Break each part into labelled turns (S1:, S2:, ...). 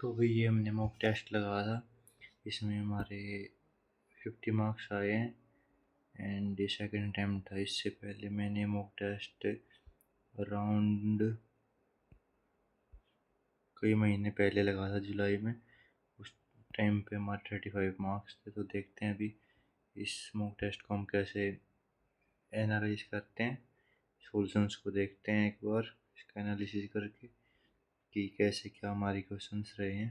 S1: तो भाई ये हमने मॉक टेस्ट लगाया था। इसमें हमारे 50 मार्क्स आए हैं एंड ये सेकेंड अटैम्प्ट था। इससे पहले मैंने मॉक टेस्ट अराउंड कई महीने पहले लगा था, जुलाई में। उस टाइम पे हमारे 35 मार्क्स थे। तो देखते हैं अभी इस मॉक टेस्ट को हम कैसे एनालाइज करते हैं। सॉल्यूशंस को देखते हैं एक बार इसका एनालिसिस करके कि कैसे क्या हमारी क्वेश्चंस रहे हैं।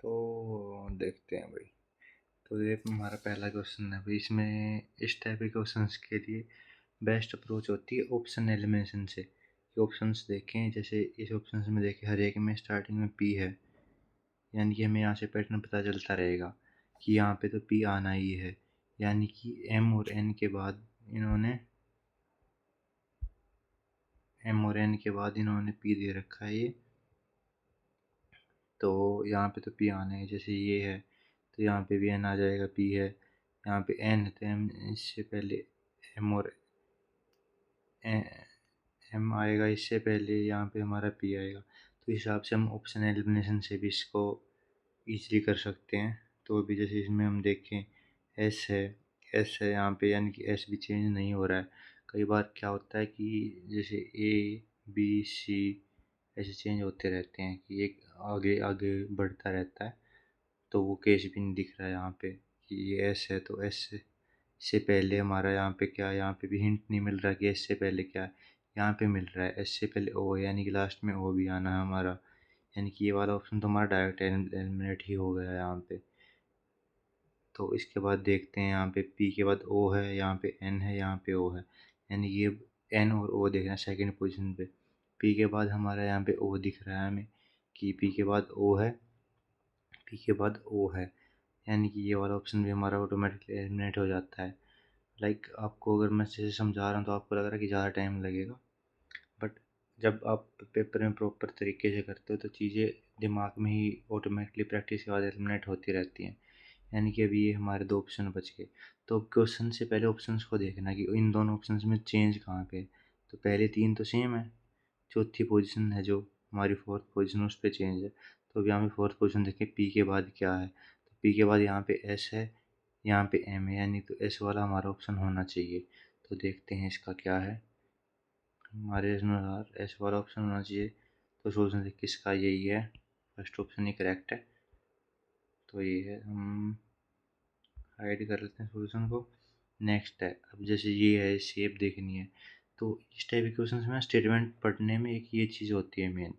S1: तो देखते हैं भाई। तो ये हमारा पहला क्वेश्चन है भाई। इसमें इस टाइप के क्वेश्चंस के लिए बेस्ट अप्रोच होती है ऑप्शन एलिमिनेशन से। ये ऑप्शंस देखें, जैसे इस ऑप्शंस में देखें हर एक में स्टार्टिंग में पी है, यानी कि हमें यहाँ से पैटर्न पता चलता रहेगा कि यहाँ पे तो पी आना ही है। यानी कि एम और एन के बाद इन्होंने पी दे रखा है ये। तो यहाँ पे तो पी आना है, जैसे ये है तो यहाँ पे भी एन आ जाएगा, पी है। यहाँ पे एन है तो एम, इससे पहले एम और एम आएगा, इससे पहले यहाँ पे हमारा पी आएगा। तो इस हिसाब से हम ऑप्शन एलिमिनेशन से भी इसको ईजिली कर सकते हैं। तो अभी जैसे इसमें हम देखें एस है यहाँ पे, यानी कि एस भी चेंज नहीं हो रहा है। कई बार क्या होता है कि जैसे ए बी सी ऐसे चेंज होते रहते हैं कि एक आगे आगे बढ़ता रहता है। तो वो केस भी नहीं दिख रहा है यहाँ पे कि ये एस है। तो एस से पहले हमारा यहाँ पे क्या है, यहाँ पे भी हिंट नहीं मिल रहा कि एस से पहले क्या है। यहाँ पे मिल रहा है एस से पहले ओ है, यानी कि लास्ट में ओ भी आना है हमारा। यानी कि ये वाला ऑप्शन तो हमारा डायरेक्ट एलिमिनेट ही हो गया है यहाँ पे। तो इसके बाद देखते हैं यहाँ पे पी के बाद ओ है, यहाँ पे एन है, यहाँ पे ओ है। यानी ये एन और ओ देखना सेकंड पोजीशन पे। पी के बाद हमारा यहाँ पे ओ दिख रहा है हमें कि पी के बाद ओ है, पी के बाद ओ है। यानी कि ये वाला ऑप्शन भी हमारा ऑटोमेटिकली एलिमिनेट हो जाता है। लाइक आपको अगर मैं जैसे समझा रहा हूँ तो आपको लग रहा है कि ज़्यादा टाइम लगेगा, बट जब आप पेपर में प्रॉपर तरीके से करते हो तो चीज़ें दिमाग में ही ऑटोमेटिकली प्रैक्टिस के बाद एलिमिनेट होती रहती हैं। यानी कि अभी ये हमारे दो ऑप्शन बच गए। तो क्वेश्चन से पहले ऑप्शंस को देखना कि इन दोनों ऑप्शंस में चेंज कहाँ पे है। तो पहले तीन तो सेम है, चौथी पोजीशन है जो हमारी फोर्थ पोजीशन उस पर चेंज है। तो अभी यहाँ पे फोर्थ पोजीशन देखें पी के बाद क्या है। तो पी के बाद यहाँ पे एस है, यहाँ पे एम है, यानी तो एस वाला हमारा ऑप्शन होना चाहिए। तो देखते हैं इसका क्या है। हमारे अनुसार एस वाला ऑप्शन होना चाहिए। तो सोल्यूशन किसका, यही है, फर्स्ट ऑप्शन ही करेक्ट है। तो ये है, हम हाइड कर लेते हैं सोल्यूशन को। नेक्स्ट है, अब जैसे ये है शेप देखनी है। तो इस टाइप के क्वेश्चन में स्टेटमेंट पढ़ने में एक ये चीज़ होती है मेन,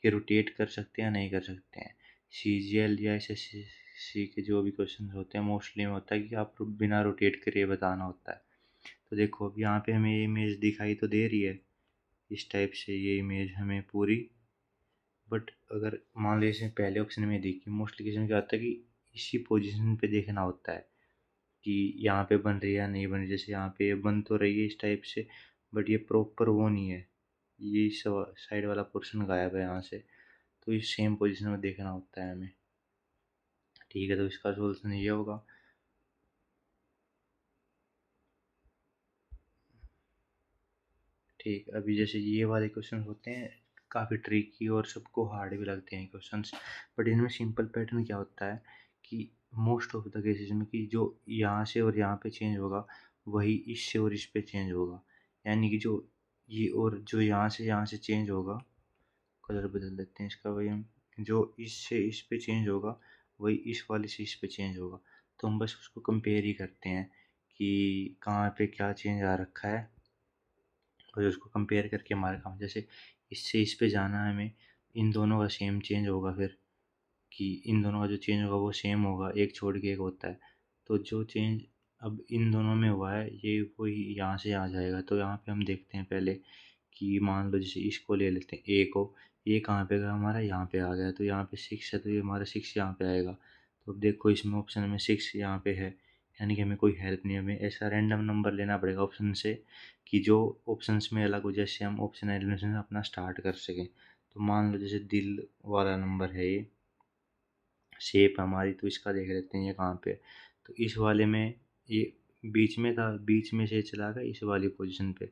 S1: कि रोटेट कर सकते हैं या नहीं कर सकते हैं। CGL या SSC के जो भी क्वेश्चन होते हैं मोस्टली में होता है कि आप बिना रोटेट करे बताना होता है। तो देखो अब यहाँ पे हमें ये इमेज दिखाई तो दे रही है इस टाइप से, ये इमेज हमें पूरी। बट अगर मान लीजिए इसमें पहले ऑप्शन में देखिए, मोस्टली केस में क्या होता है कि इसी पोजीशन पे देखना होता है कि यहाँ पे बन रही है या नहीं बन रही। जैसे यहाँ पे बन तो रही है इस टाइप से, बट ये प्रॉपर वो नहीं है, ये साइड वाला पोर्शन गायब है यहाँ से। तो इस सेम पोजीशन में देखना होता है हमें। ठीक है, तो इसका सोल्यूशन ये होगा। ठीक, अभी जैसे ये वाले क्वेश्चन होते हैं काफ़ी ट्रिकी और सबको हार्ड भी लगते हैं क्वेश्चंस। बट इनमें सिंपल पैटर्न क्या होता है कि मोस्ट ऑफ द केसेस में कि जो यहाँ से और यहाँ पे चेंज होगा वही इससे और इस पे चेंज होगा। यानी कि जो ये और जो यहाँ से चेंज होगा, कलर बदल देते हैं इसका भाई हम, जो इससे इस पे चेंज होगा वही इस वाले से इस पे चेंज होगा। तो हम बस उसको कंपेयर ही करते हैं कि कहाँ पे क्या चेंज आ रखा है, और उसको कंपेयर करके हमारे काम, जैसे इससे इस पे जाना है हमें, इन दोनों का सेम चेंज होगा फिर, कि इन दोनों का जो चेंज होगा वो सेम होगा, एक छोड़ के एक होता है। तो जो चेंज अब इन दोनों में हुआ है ये वही यहाँ से आ जाएगा। तो यहाँ पे हम देखते हैं पहले कि मान लो जैसे इसको ले लेते हैं ए को, ये कहाँ पे गया हमारा, यहाँ पे आ गया। तो यहाँ पे 6 है तो ये हमारा 6 यहाँ पे आएगा। तो अब देखो इसमें ऑप्शन में 6 यहाँ पे है, यानी कि हमें कोई हेल्प नहीं है, हमें ऐसा रैंडम नंबर लेना पड़ेगा ऑप्शन से कि जो ऑप्शंस में अलग हो, जैसे हम ऑप्शन एलिमिनेशन अपना स्टार्ट कर सकें। तो मान लो जैसे दिल वाला नंबर है ये, शेप हमारी, तो इसका देख लेते हैं ये कहाँ पे। तो इस वाले में ये बीच में था, बीच में से चला गया इस वाली पोजीशन पे।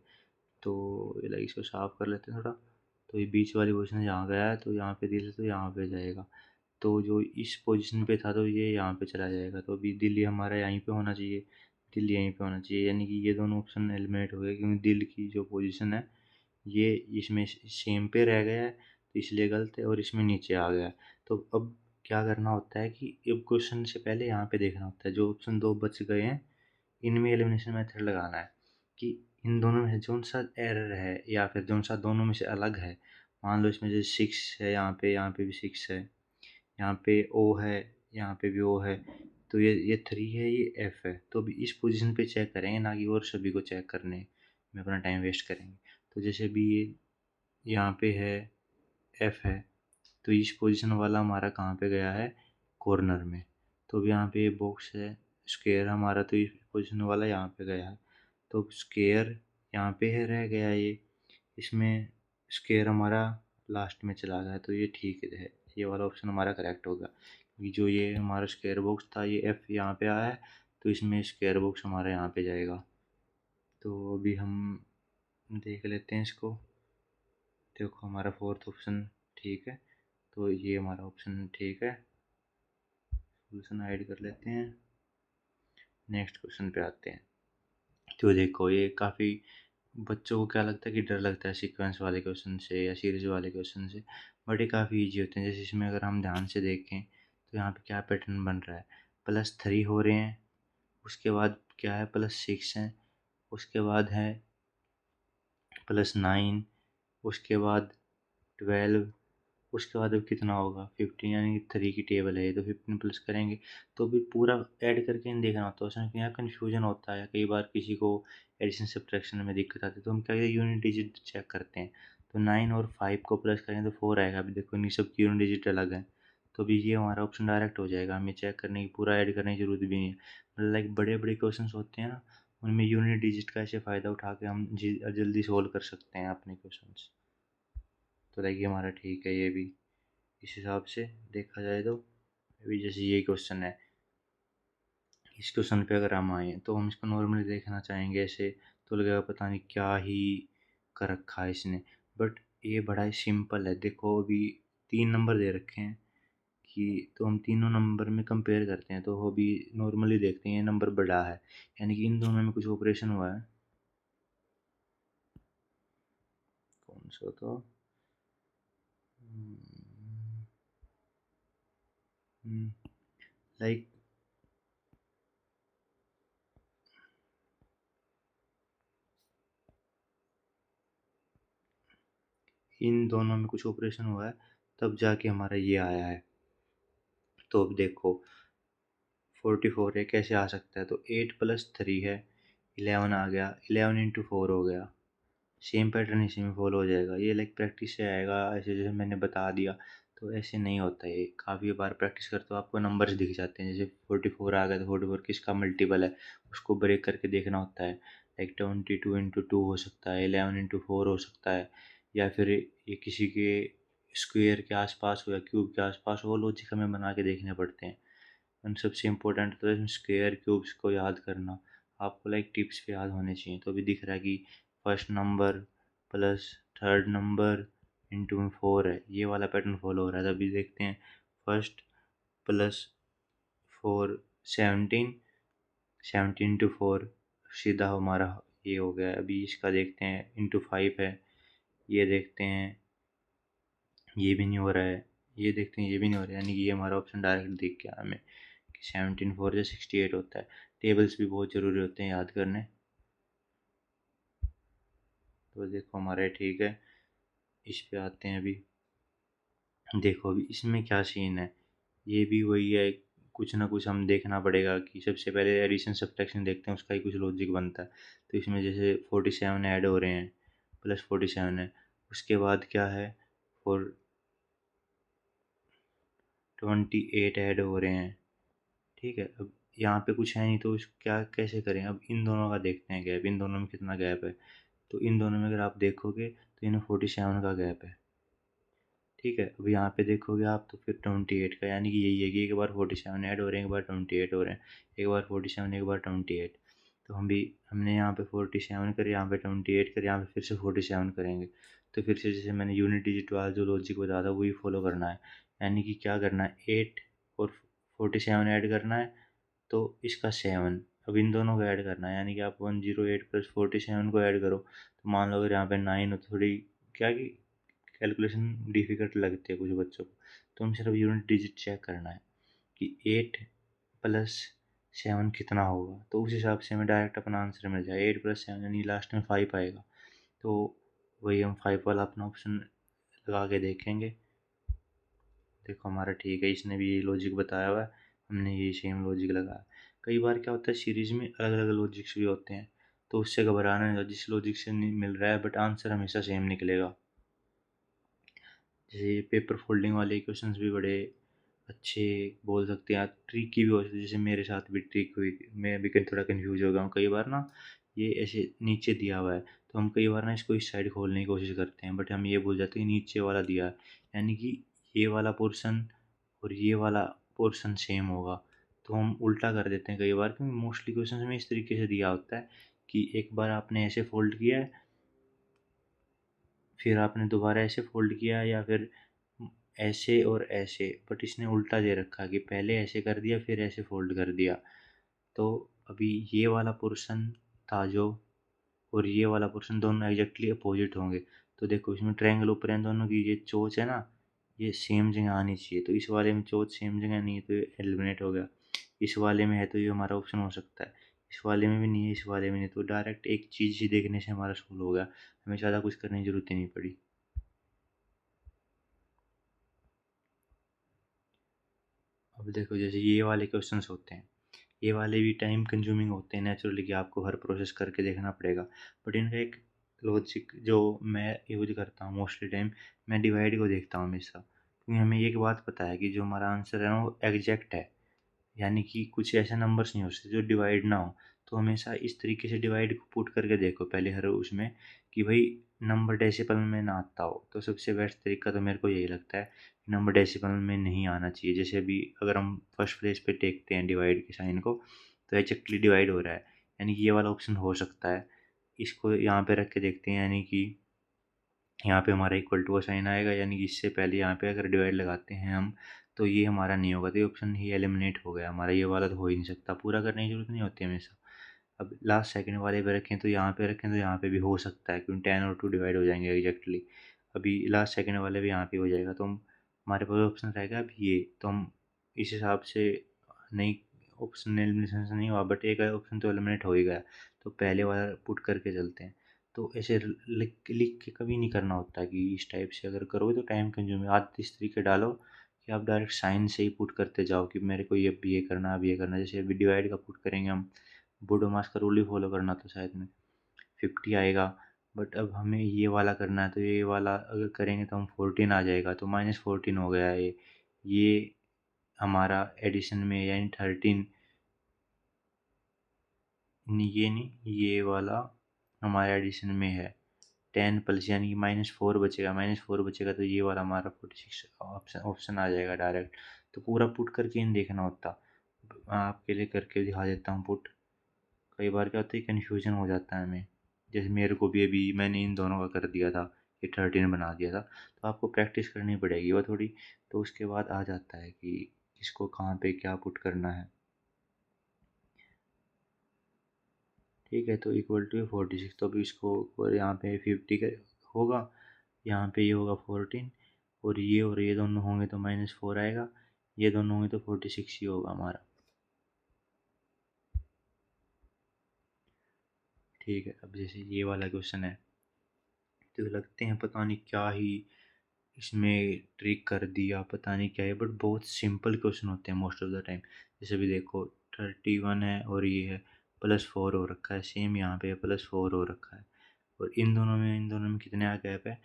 S1: तो ये लाइक इसको साफ कर लेते हैं थोड़ा। तो ये बीच वाली पोजीशन यहाँ गया है, तो यहाँ पे दिल है तो यहाँ पे जाएगा। तो जो इस पोजीशन पे था तो ये यहाँ पे चला जाएगा। तो अभी दिल ये हमारा यहीं पे होना चाहिए, दिल यहीं पे होना चाहिए, यानी कि ये दोनों ऑप्शन एलिमिनेट हो गए, क्योंकि दिल की जो पोजीशन है ये इसमें सेम पे रह गया है, तो इसलिए गलत है, और इसमें नीचे आ गया है। तो अब क्या करना होता है कि अब क्वेश्चन से पहले यहाँ पे देखना होता है, जो ऑप्शन 2 बच गए हैं इनमें एलिमिनेशन मेथड लगाना है कि इन दोनों में से कौन सा एरर है, या फिर कौन सा दोनों में से अलग है। मान लो इसमें जैसे 6 है, यहाँ पे भी 6 है, यहाँ पे ओ है, यहाँ पे भी ओ है, तो ये 3 है, ये एफ है। तो अभी इस पोजीशन पे चेक करेंगे, ना कि और सभी को चेक करने में अपना टाइम वेस्ट करेंगे। तो जैसे अभी ये यहाँ पे है, एफ है, तो इस पोजीशन वाला हमारा कहाँ पे गया है, कॉर्नर में। तो अब यहाँ पे ये बॉक्स है स्क्वायर हमारा, तो इस पोजीशन वाला यहाँ पे गया है, तो स्क्वायर यहाँ पे है रह गया ये, इसमें स्क्वायर हमारा लास्ट में चला गया, तो ये ठीक है, ये वाला ऑप्शन हमारा करेक्ट होगा, क्योंकि जो ये हमारा स्क्वायर बॉक्स था ये एफ यहाँ पे आया है, तो इसमें स्क्वायर बॉक्स हमारा यहाँ पे जाएगा। तो अभी हम देख लेते हैं इसको। देखो हमारा फोर्थ ऑप्शन ठीक है, तो ये हमारा ऑप्शन ठीक है, सोल्यूशन हाइड कर लेते हैं। नेक्स्ट क्वेश्चन पे आते हैं। तो देखो ये काफ़ी बच्चों को क्या लगता है कि डर लगता है सीक्वेंस वाले क्वेश्चन से या सीरीज वाले क्वेश्चन से, बट ये काफ़ी इजी होते हैं। जैसे इसमें अगर हम ध्यान से देखें तो यहाँ पे क्या पैटर्न बन रहा है, +3 हो रहे हैं, उसके बाद क्या है +6 है, उसके बाद है +9, उसके बाद 12, उसके बाद अब कितना होगा 15, यानी कि 3 की टेबल है ये, तो 15 प्लस करेंगे तो भी पूरा ऐड करके नहीं देखना होता, उसमें यहाँ कन्फ्यूजन होता है, कई बार किसी को एडिशन सब्ट्रैक्शन में दिक्कत आती है, तो हम क्या यूनिट डिजिट चेक करते हैं। तो 9 और 5 को प्लस करें तो 4 आएगा। अभी देखो इन सब की यूनिट डिजिट अलग है, तो अभी ये हमारा ऑप्शन डायरेक्ट हो जाएगा, हमें चेक करने की पूरा ऐड करने की जरूरत भी नहीं है। मतलब लाइक बड़े बड़े क्वेश्चन होते हैं ना, उनमें यूनिट डिजिट का ऐसे फ़ायदा उठा के हम जल्दी सोल्व कर सकते हैं अपने क्वेश्चन। तो लाइक ये हमारा ठीक है, ये भी इस हिसाब से देखा जाए तो। अभी जैसे ये क्वेश्चन है, इस क्वेश्चन पे अगर हम आए तो हम इसको नॉर्मली देखना चाहेंगे ऐसे, तो लगेगा पता नहीं क्या ही कर रखा है इसने, बट ये बड़ा ही सिंपल है। देखो अभी 3 नंबर दे रखे हैं कि, तो हम तीनों नंबर में कंपेयर करते हैं, तो वो भी नॉर्मली देखते हैं ये नंबर बड़ा है, यानी कि इन दोनों में कुछ ऑपरेशन हुआ है। कौन सा था, लाइक इन दोनों में कुछ ऑपरेशन हुआ है, तब जाके हमारा ये आया है। तो अब देखो 44 है, कैसे आ सकता है, तो 8 + 3 है, 11 आ गया, 11 × 4 हो गया। सेम पैटर्न इसी में फॉलो हो जाएगा, ये लाइक प्रैक्टिस से आएगा, ऐसे जैसे मैंने बता दिया तो ऐसे नहीं होता। ये काफ़ी बार प्रैक्टिस करते हो आपको नंबर्स दिख जाते हैं, जैसे 44 आ गया तो 44 किसका मल्टीपल है, उसको ब्रेक करके देखना होता है। लाइक 22 × 2 हो सकता है, 11 × 4 हो सकता है, या फिर ये किसी के स्क्वेयर के आसपास हो या क्यूब के आसपास हो, वो लॉजिक हमें बना के देखने पड़ते हैं। उन सबसे इम्पोर्टेंट तो है स्क्वायर क्यूब्स को याद करना, आपको लाइक टिप्स पे याद होने चाहिए। तो अभी दिख रहा है कि first number plus third number into 4 है, ये वाला पैटर्न फॉलो हो रहा है। तो अभी देखते हैं, फर्स्ट +4 17, 17 × 4 सीधा हमारा ये हो गया है। अभी इसका देखते हैं, ×5 है, ये देखते हैं, ये भी नहीं हो रहा है, ये देखते हैं, ये भी नहीं हो रहा है, यानी कि ये हमारा ऑप्शन डायरेक्ट दिख गया हमें कि 17 × 4 से 68 होता है। टेबल्स भी बहुत ज़रूरी होते हैं याद करने। तो देखो हमारे ठीक है, इस पे आते हैं। अभी देखो अभी इसमें क्या सीन है, ये भी वही है, कुछ ना कुछ हम देखना पड़ेगा कि सबसे पहले एडिशन सब्ट्रैक्शन देखते हैं, उसका ही कुछ लॉजिक बनता है। तो इसमें जैसे 47 ऐड हो रहे हैं, +47 है, उसके बाद क्या है, फोर 28 ऐड हो रहे हैं, ठीक है। अब यहाँ पे कुछ है नहीं, तो इस क्या कैसे करें, अब इन दोनों का देखते हैं गैप, इन दोनों में कितना गैप है। तो इन दोनों में अगर आप देखोगे तो इनमें 47 का गैप है, ठीक है। अब यहाँ पे देखोगे आप तो फिर 28 का, यानी कि यही है कि एक बार 47 ऐड हो रहे हैं, एक बार 28 हो रहे हैं, एक बार 47, एक बार 28। तो हमने यहाँ पे 47 करे, यहाँ पे 28 करे, यहाँ पे फिर से 47 करेंगे। तो फिर से जैसे मैंने यूनिट डिजिट वाला जो लॉजिक बताया था वही फॉलो करना है। यानी कि क्या करना है, 8 और 47 ऐड करना है, तो इसका 7, अब इन दोनों को ऐड करना है। यानी कि आप 108 प्लस 47 को ऐड करो, तो मान लो अगर यहाँ पे 9 हो तो थोड़ी क्या कि कैलकुलेशन डिफिकल्ट लगती है कुछ बच्चों को। तो हम सिर्फ यूनिट डिजिट चेक करना है कि 8 प्लस 7 कितना होगा, तो उस हिसाब से हमें डायरेक्ट अपना आंसर मिल जाएगा। 8 प्लस 7 यानी लास्ट में 5 आएगा, तो वही हम 5 वाला अपना ऑप्शन लगा के देखेंगे। देखो हमारा ठीक है, इसने भी यही लॉजिक बताया हुआ है, हमने यही सेम लॉजिक लगाया। कई बार क्या होता है सीरीज में अलग अलग लॉजिक्स भी होते हैं, तो उससे घबराना नहीं, जिस लॉजिक से नहीं मिल रहा है बट आंसर हमेशा सेम निकलेगा। जैसे पेपर फोल्डिंग वाले क्वेश्चंस भी बड़े अच्छे बोल सकते हैं, ट्रिकी भी हो सकते हैं। जैसे मेरे साथ भी ट्रिक हुई, मैं भी कहीं थोड़ा कंफ्यूज हो गया हूँ कई बार ना। ये ऐसे नीचे दिया हुआ है, तो हम कई बार ना इसको इस साइड खोलने की कोशिश करते हैं, बट हम ये भूल जाते हैं कि नीचे वाला दिया है, यानी कि ये वाला पोर्शन और ये वाला पोर्शन सेम होगा। तो हम उल्टा कर देते हैं कई बार, क्योंकि मोस्टली क्वेश्चन में इस तरीके से दिया होता है कि एक बार आपने ऐसे फोल्ड किया है, फिर आपने दोबारा ऐसे फोल्ड किया, या फिर ऐसे और ऐसे, बट इसने उल्टा दे रखा कि पहले ऐसे कर दिया फिर ऐसे फोल्ड कर दिया। तो अभी ये वाला पोर्शन था जो, और ये वाला पोर्शन दोनों एग्जैक्टली अपोजिट होंगे। तो देखो इसमें ट्रायंगल ऊपर है, दोनों की ये चोंच है ना, ये सेम जगह आनी चाहिए। तो इस वाले में चोंच सेम जगह नहीं है तो ये एलिमिनेट हो गया। इस वाले में है तो ये हमारा ऑप्शन हो सकता है। इस वाले में भी नहीं है, इस वाले में नहीं, तो डायरेक्ट एक चीज़ ही देखने से हमारा सोल्व हो गया, हमें ज़्यादा कुछ करने की जरूरत ही नहीं पड़ी। अब देखो जैसे ये वाले क्वेश्चंस होते हैं, ये वाले भी टाइम कंज्यूमिंग होते हैं नेचुरली, कि आपको हर प्रोसेस करके देखना पड़ेगा। बट इनका एक लॉजिक जो मैं यूज करता हूँ मोस्टली टाइम, मैं डिवाइड को देखता हूँ हमेशा, क्योंकि हमें एक बात पता है कि जो हमारा आंसर है ना वो एग्जैक्ट है। यानी कि कुछ ऐसे नंबर्स नहीं हो सकते जो डिवाइड ना हो। तो हमेशा इस तरीके से डिवाइड को पुट करके देखो पहले हर उसमें, कि भाई नंबर डेसिमल में ना आता हो। तो सबसे बेस्ट तरीका तो मेरे को यही लगता है, नंबर डेसिमल में नहीं आना चाहिए। जैसे अभी अगर हम फर्स्ट प्लेस पे देखते हैं डिवाइड के साइन को, तो एग्जैक्टली डिवाइड हो रहा है, यानी कि ये वाला ऑप्शन हो सकता है। इसको यहाँ पे रख के देखते हैं, यानी कि यहाँ पे हमारा इक्वल टू का साइन आएगा, यानी कि इससे पहले यहाँ पे अगर डिवाइड लगाते हैं हम, तो ये हमारा नहीं होगा, तो ये ऑप्शन ही एलिमिनेट हो गया हमारा, ये वाला तो हो ही नहीं सकता। पूरा करने की जरूरत नहीं होती हमेशा। अब लास्ट सेकंड वाले पे रखें तो यहाँ पे रखें, तो यहाँ पे भी हो सकता है, क्योंकि 10 और 2 डिवाइड हो जाएंगे एग्जैक्टली। अभी लास्ट सेकंड वाले भी यहाँ पे हो जाएगा, तो हम हमारे पास ऑप्शन रहेगा अब ये, तो हम इस हिसाब से नहीं, ऑप्शन एलिमिनेशन से नहीं हुआ, बट एक ऑप्शन तो एलिमिनेट हो ही गया, तो पहले वाला पुट करके चलते हैं। तो ऐसे लिख लिख के कभी नहीं करना होता, कि इस टाइप से अगर करोगे तो टाइम कंज्यूमिंग। आप इस तरीके डालो कि आप डायरेक्ट साइन से ही पुट करते जाओ, कि मेरे को ये भी ये करना, अब ये करना। जैसे अभी डिवाइड का पुट करेंगे हम, बूडो मास का रूल ही फॉलो करना था शायद में, 50 आएगा। बट अब हमें ये वाला करना है, तो ये वाला अगर करेंगे तो हम 14 आ जाएगा, तो -14 हो गया है ये हमारा एडिशन में, यानी 13। ये नहीं, ये वाला हमारे एडिशन में है 10 प्लस, यानी कि -4 बचेगा, -4 बचेगा, तो ये वाला हमारा 46 ऑप्शन ऑप्शन आ जाएगा डायरेक्ट। तो पूरा पुट करके इन देखना होता, आपके लिए करके दिखा देता हूँ पुट। कई बार क्या होता है कन्फ्यूजन हो जाता है हमें, जैसे मेरे को भी अभी मैंने इन दोनों का कर दिया था, ये 13 बना दिया था। तो आपको प्रैक्टिस करनी पड़ेगी वो थोड़ी, तो उसके बाद आ जाता है कि किसको कहाँ पे क्या पुट करना है। ठीक है, तो इक्वल टू 46, तो अभी इसको और यहाँ पे 50 का होगा, यहाँ पे ये होगा 14, और ये दोनों होंगे तो -4 आएगा, ये दोनों होंगे तो 46 ही होगा हमारा। ठीक है, अब जैसे ये वाला क्वेश्चन है, तो लगते हैं पता नहीं क्या ही इसमें ट्रिक कर दिया, पता नहीं क्या है, बट बहुत सिंपल क्वेश्चन होते हैं मोस्ट ऑफ द टाइम। जैसे भी देखो 31 है और ये है +4 हो रखा है, सेम यहाँ पे +4 हो रखा है, और इन दोनों में कितने का गैप है,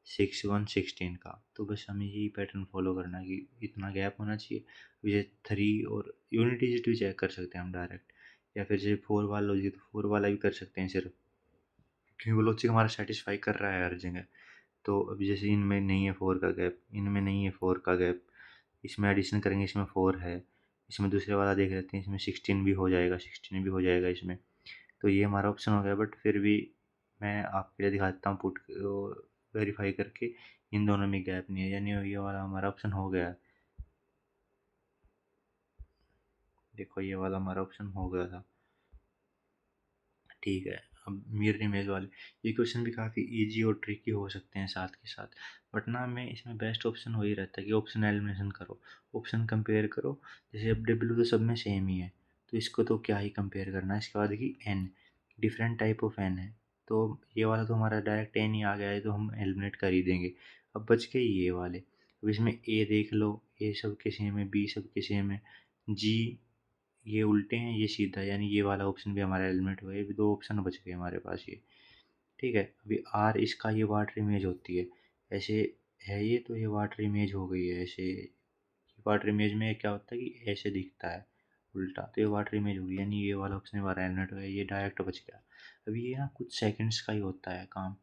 S1: 6 1 16 का। तो बस हमें यही पैटर्न फॉलो करना है कि इतना गैप होना चाहिए। जैसे 3 और यूनिट डिजिट भी चेक कर सकते हैं हम डायरेक्ट, या फिर जैसे 4 वाला हो जाए तो 4 वाला भी कर सकते हैं सिर्फ, क्योंकि वो लॉजिक हमारा सेटिस्फाई कर रहा है हर जगह। तो अभी जैसे इनमें नहीं है 4 का गैप, इनमें नहीं है 4 का गैप, इसमें एडिशन करेंगे इसमें 4 है, इसमें दूसरे वाला देख लेते हैं, इसमें 16 भी हो जाएगा, 16 भी हो जाएगा इसमें। तो ये हमारा ऑप्शन हो गया, बट फिर भी मैं आपके लिए दिखाता हूँ पुट वेरीफाई करके, इन दोनों में गैप नहीं है, यानी ये वाला हमारा ऑप्शन हो गया। देखो ये वाला हमारा ऑप्शन हो गया था। ठीक है, अब मिरर इमेज वाले ये क्वेश्चन भी काफ़ी इजी और ट्रिकी हो सकते हैं साथ के साथ, बट ना में इसमें बेस्ट ऑप्शन वही रहता है कि ऑप्शन एलिमिनेशन करो, ऑप्शन कंपेयर करो। जैसे अब डब्ल्यू तो सब में सेम ही है, तो इसको तो क्या ही कंपेयर करना है। इसके बाद कि N, different type of N है, तो ये वाला तो हमारा डायरेक्ट एन ही आ गया है, तो हम एलिमिनेट कर ही देंगे। अब बच गए ये वाले। अब इसमें ए देख लो, ए सब के सेम है, बी सब के सेम है, जी ये उल्टे हैं, ये सीधा, यानी ये वाला ऑप्शन भी हमारा एलिमिनेट हुआ। ये भी दो ऑप्शन बच गए हमारे पास ये। ठीक है, अभी आर, इसका ये वाटर इमेज होती है, ऐसे है ये, तो ये वाटर इमेज हो गई है ऐसे। वाटर इमेज में क्या होता है कि ऐसे दिखता है उल्टा, तो ये वाटर इमेज होगी, यानी ये वाला ऑप्शन हमारा एलिमिनेट हो गया, ये डायरेक्ट बच गया। अभी ये ना कुछ सेकंड्स का ही होता है काम,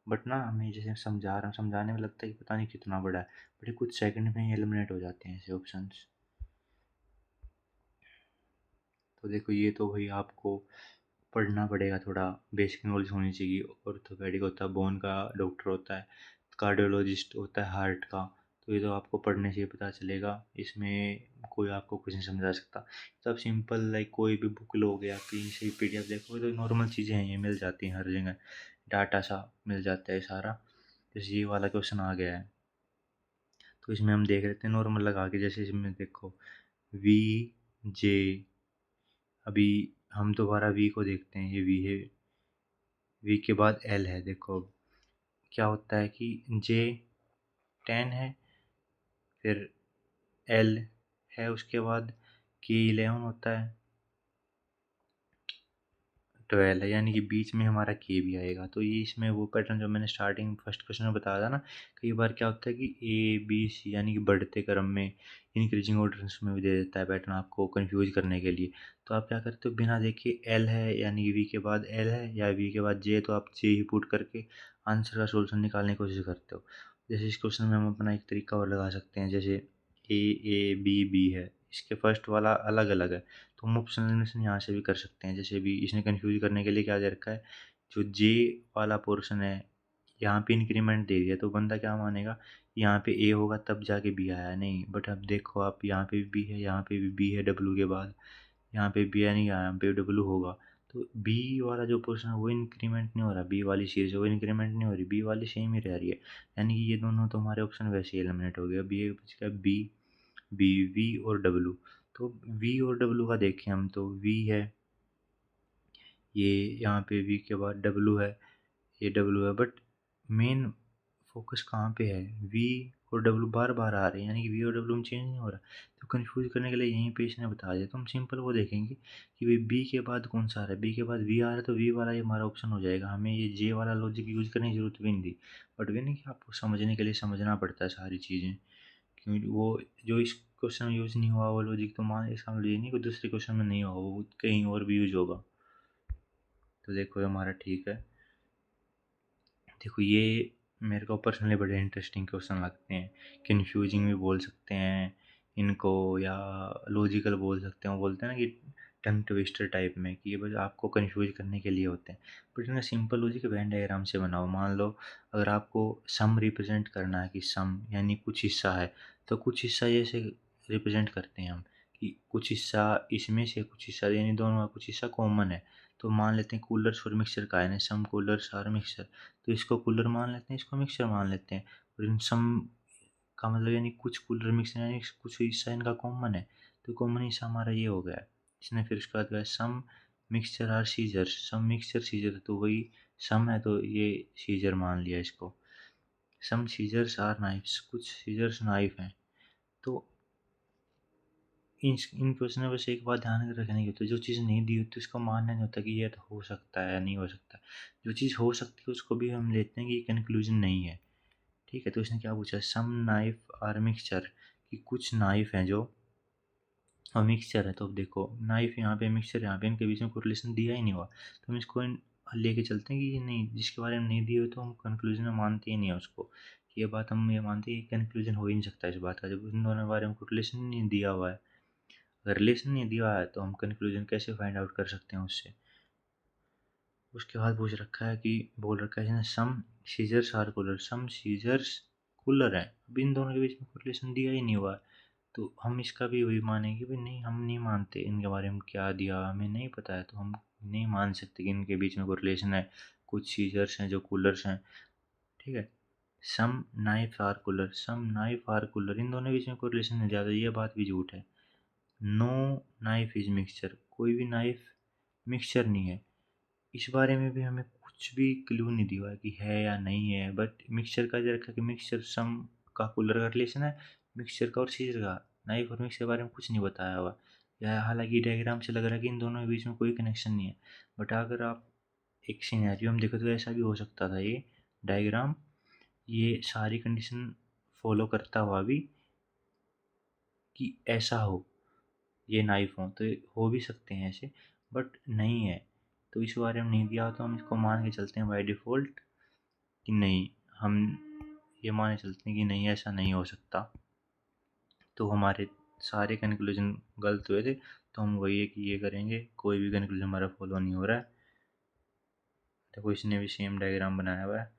S1: बट ना हमें जैसे समझा रहा हूँ, समझाने में लगता है कि पता नहीं कितना बड़ा है, बट ये कुछ सेकंड में ही एलिमिनेट हो जाते हैं ऐसे ऑप्शंस। तो देखो ये तो भाई आपको पढ़ना पड़ेगा, थोड़ा बेसिक नॉलेज होनी चाहिए। ऑर्थोपेडिक होता है, बोन का डॉक्टर होता है, कार्डियोलॉजिस्ट होता है हार्ट का, तो ये तो आपको पढ़ने से ही पता चलेगा, इसमें कोई आपको कुछ नहीं समझा सकता। तो आप सिंपल लाइक कोई भी बुक लोगे या कहीं से PDF देखोगे, तो नॉर्मल चीज़ें हैं, ये मिल जाती हैं हर जगह, डाटा सा मिल जाता है सारा। जैसे ये वाला क्वेश्चन आ गया है, तो इसमें हम देख लेते हैं नॉर्मल लगा के। जैसे इसमें देखो वी जे, अभी हम दोबारा वी को देखते हैं, ये वी है, वी के बाद एल है। देखो अब क्या होता है कि जे 10 है, फिर एल है, उसके बाद के 11 होता है, 12 है, यानी कि बीच में हमारा के भी आएगा। तो ये इसमें वो पैटर्न जो मैंने स्टार्टिंग फर्स्ट क्वेश्चन में बताया था ना, कई बार क्या होता है कि A B C यानी कि बढ़ते क्रम में, इंक्रीजिंग ऑर्डर में भी दे देता है पैटर्न आपको कंफ्यूज करने के लिए। तो आप क्या करते हो, बिना देखे एल है यानी कि वी के बाद एल है या वी के बाद जे, तो आप जे ही पुट करके आंसर का सोल्यूशन निकालने की कोशिश करते हो। जैसे इस क्वेश्चन में हम अपना एक तरीका और लगा सकते हैं, जैसे A A B B है, इसके फर्स्ट वाला अलग अलग है, तो हम ऑप्शन एलिमिनेशन यहाँ से भी कर सकते हैं। जैसे भी इसने कंफ्यूज करने के लिए क्या दे रखा है, जो जे वाला पोर्शन है यहाँ पे इंक्रीमेंट दे दिया, तो बंदा क्या मानेगा, यहाँ पे ए होगा तब जाके बी आया, नहीं। बट अब देखो आप, यहाँ पे भी बी है, यहाँ पे भी बी है डब्लू के बाद, यहाँ पे बी है नहीं, यहाँ पे डब्लू होगा। तो बी वाला जो पोर्शन है वो इंक्रीमेंट नहीं हो रहा, बी वाली सीरीज वो इंक्रीमेंट नहीं हो रही, बी वाली सेम ही रह रही है, यानी कि ये दोनों तो हमारे ऑप्शन वैसे ही एलिमिनेट हो गए। अब ये बच गया बी, बी, वी और डब्लू। तो वी और डब्लू का देखें हम, तो वी है ये, यहाँ पे वी के बाद डब्लू है, ये डब्लू है, बट मेन फोकस कहाँ पे है, वी और डब्लू बार बार आ रहे हैं, यानी कि वी और डब्लू में चेंज नहीं हो रहा। तो कंफ्यूज करने के लिए यहीं पे इसने बता दिया, तो हम सिंपल वो देखेंगे कि भाई बी के बाद कौन सा आ रहा है, बी के बाद वी आ रहा है, तो वी वाला ये हमारा ऑप्शन हो जाएगा। हमें ये जे वाला लॉजिक यूज़ करने की जरूरत भी नहीं थी, बट वे नहीं कि आपको समझने के लिए समझना पड़ता है सारी चीज़ें, क्योंकि वो जो इस क्वेश्चन में यूज़ नहीं हुआ वो लॉजिक, तो मान इसका मतलब ये नहीं कि दूसरे क्वेश्चन में नहीं होगा, वो कहीं और भी यूज होगा। तो देखो ये हमारा ठीक है। देखो ये मेरे को पर्सनली बड़े इंटरेस्टिंग क्वेश्चन लगते हैं, कन्फ्यूजिंग भी बोल सकते हैं इनको, या लॉजिकल बोल सकते हैं। वो बोलते हैं ना कि टंग ट्विस्टर टाइप में, कि ये बस आपको कन्फ्यूज करने के लिए होते हैं। बट इनका सिंपल लॉजिक वेन डायग्राम से बनाओ। मान लो अगर आपको सम रिप्रेजेंट करना है, कि सम यानी कुछ हिस्सा है, तो कुछ हिस्सा जैसे रिप्रेजेंट करते हैं हम, कि कुछ हिस्सा इसमें से, कुछ हिस्सा यानी दोनों का कुछ हिस्सा कॉमन है। तो मान लेते हैं कूलर्स और मिक्सचर का है, सम कूलर्स और मिक्सचर, तो इसको कूलर मान लेते हैं, इसको मिक्सचर मान लेते हैं। और इन सम का मतलब यानी कुछ कूलर मिक्सचर यानी कुछ हिस्सा इनका कॉमन है, तो कॉमन हिस्सा हमारा ये हो गया। इसने फिर उसके बाद कहा some mixture are scissor, some mixture scissor, तो वही सम है, तो ये सीजर मान लिया इसको। सम सीजर्स आर नाइफ्स, कुछ सीजर्स नाइफ हैं। तो इन क्वेश्चन में बस एक बात ध्यान रखने की होती है, जो चीज़ नहीं दी होती उसको मानना नहीं होता कि ये तो हो सकता है या नहीं हो सकता। जो चीज़ हो सकती है उसको भी हम लेते हैं कि ये कंक्लूजन नहीं है। ठीक है, तो इसने क्या पूछा, सम नाइफ आर मिक्सचर, कि कुछ नाइफ हैं जो, और मिक्सचर है, तो अब देखो नाइफ यहाँ पे, मिक्सचर यहाँ पे, इनके बीच में कोई रिलेशन दिया ही नहीं हुआ, तो हम इसको लेके चलते हैं कि ये नहीं, जिसके बारे में नहीं दिए हुए तो हम कंक्लूजन में मानते ही नहीं है उसको। ये बात हम ये मानते हैं कि कंक्लूजन हो ही नहीं सकता इस बात का, जब इन दोनों के बारे में कोई रिलेशन नहीं दिया हुआ है। अगर रिलेशन नहीं दिया है तो हम कंक्लूजन कैसे फाइंड आउट कर सकते हैं उससे। उसके बाद पूछ रखा है कि बोल रखा है some scissors are cooler, some scissors cooler है। अब इन दोनों के बीच में कोरिलेशन दिया ही नहीं हुआ है, तो हम इसका भी वही मानेंगे भाई नहीं, हम नहीं मानते इनके बारे में क्या दिया हमें नहीं पता है, तो हम नहीं मान सकते कि इनके बीच में कोरिलेशन है। कुछ सीजर्स हैं जो कूलर्स हैं, ठीक है। Some knife are cooler, some knife are cooler, इन दोनों के बीच में कोरिलेशन नहीं ज़्यादा, ये बात भी झूठ है। नो नाइफ इज मिक्सचर, कोई भी नाइफ मिक्सचर नहीं है। इस बारे में भी हमें कुछ भी क्लू नहीं दिया है कि है या नहीं है, बट मिक्सचर का ये रखा कि मिक्सचर सम का कूलर का रिलेशन है, मिक्सचर का और सीजर का। नाइफ और मिक्सचर के बारे में कुछ नहीं बताया हुआ। या हालांकि डायग्राम से लग रहा है कि इन दोनों के बीच में कोई कनेक्शन नहीं है, बट अगर आप एक सिनेरियो में देखो तो ऐसा भी हो सकता था। ये डायग्राम ये सारी कंडीशन फॉलो करता हुआ भी कि ऐसा हो, ये नाइफ हो, तो हो भी सकते हैं ऐसे, बट नहीं है। तो इस बारे में नहीं दिया, तो हम इसको मान के चलते हैं बाय डिफ़ॉल्ट कि नहीं, हम ये मान के चलते हैं कि नहीं, ऐसा नहीं हो सकता। तो हमारे सारे कंक्लूजन गलत हुए थे, तो हम वही है कि ये करेंगे, कोई भी कंक्लूजन हमारा फॉलो नहीं हो रहा है। देखो इसने भी सेम डायग्राम बनाया हुआ है,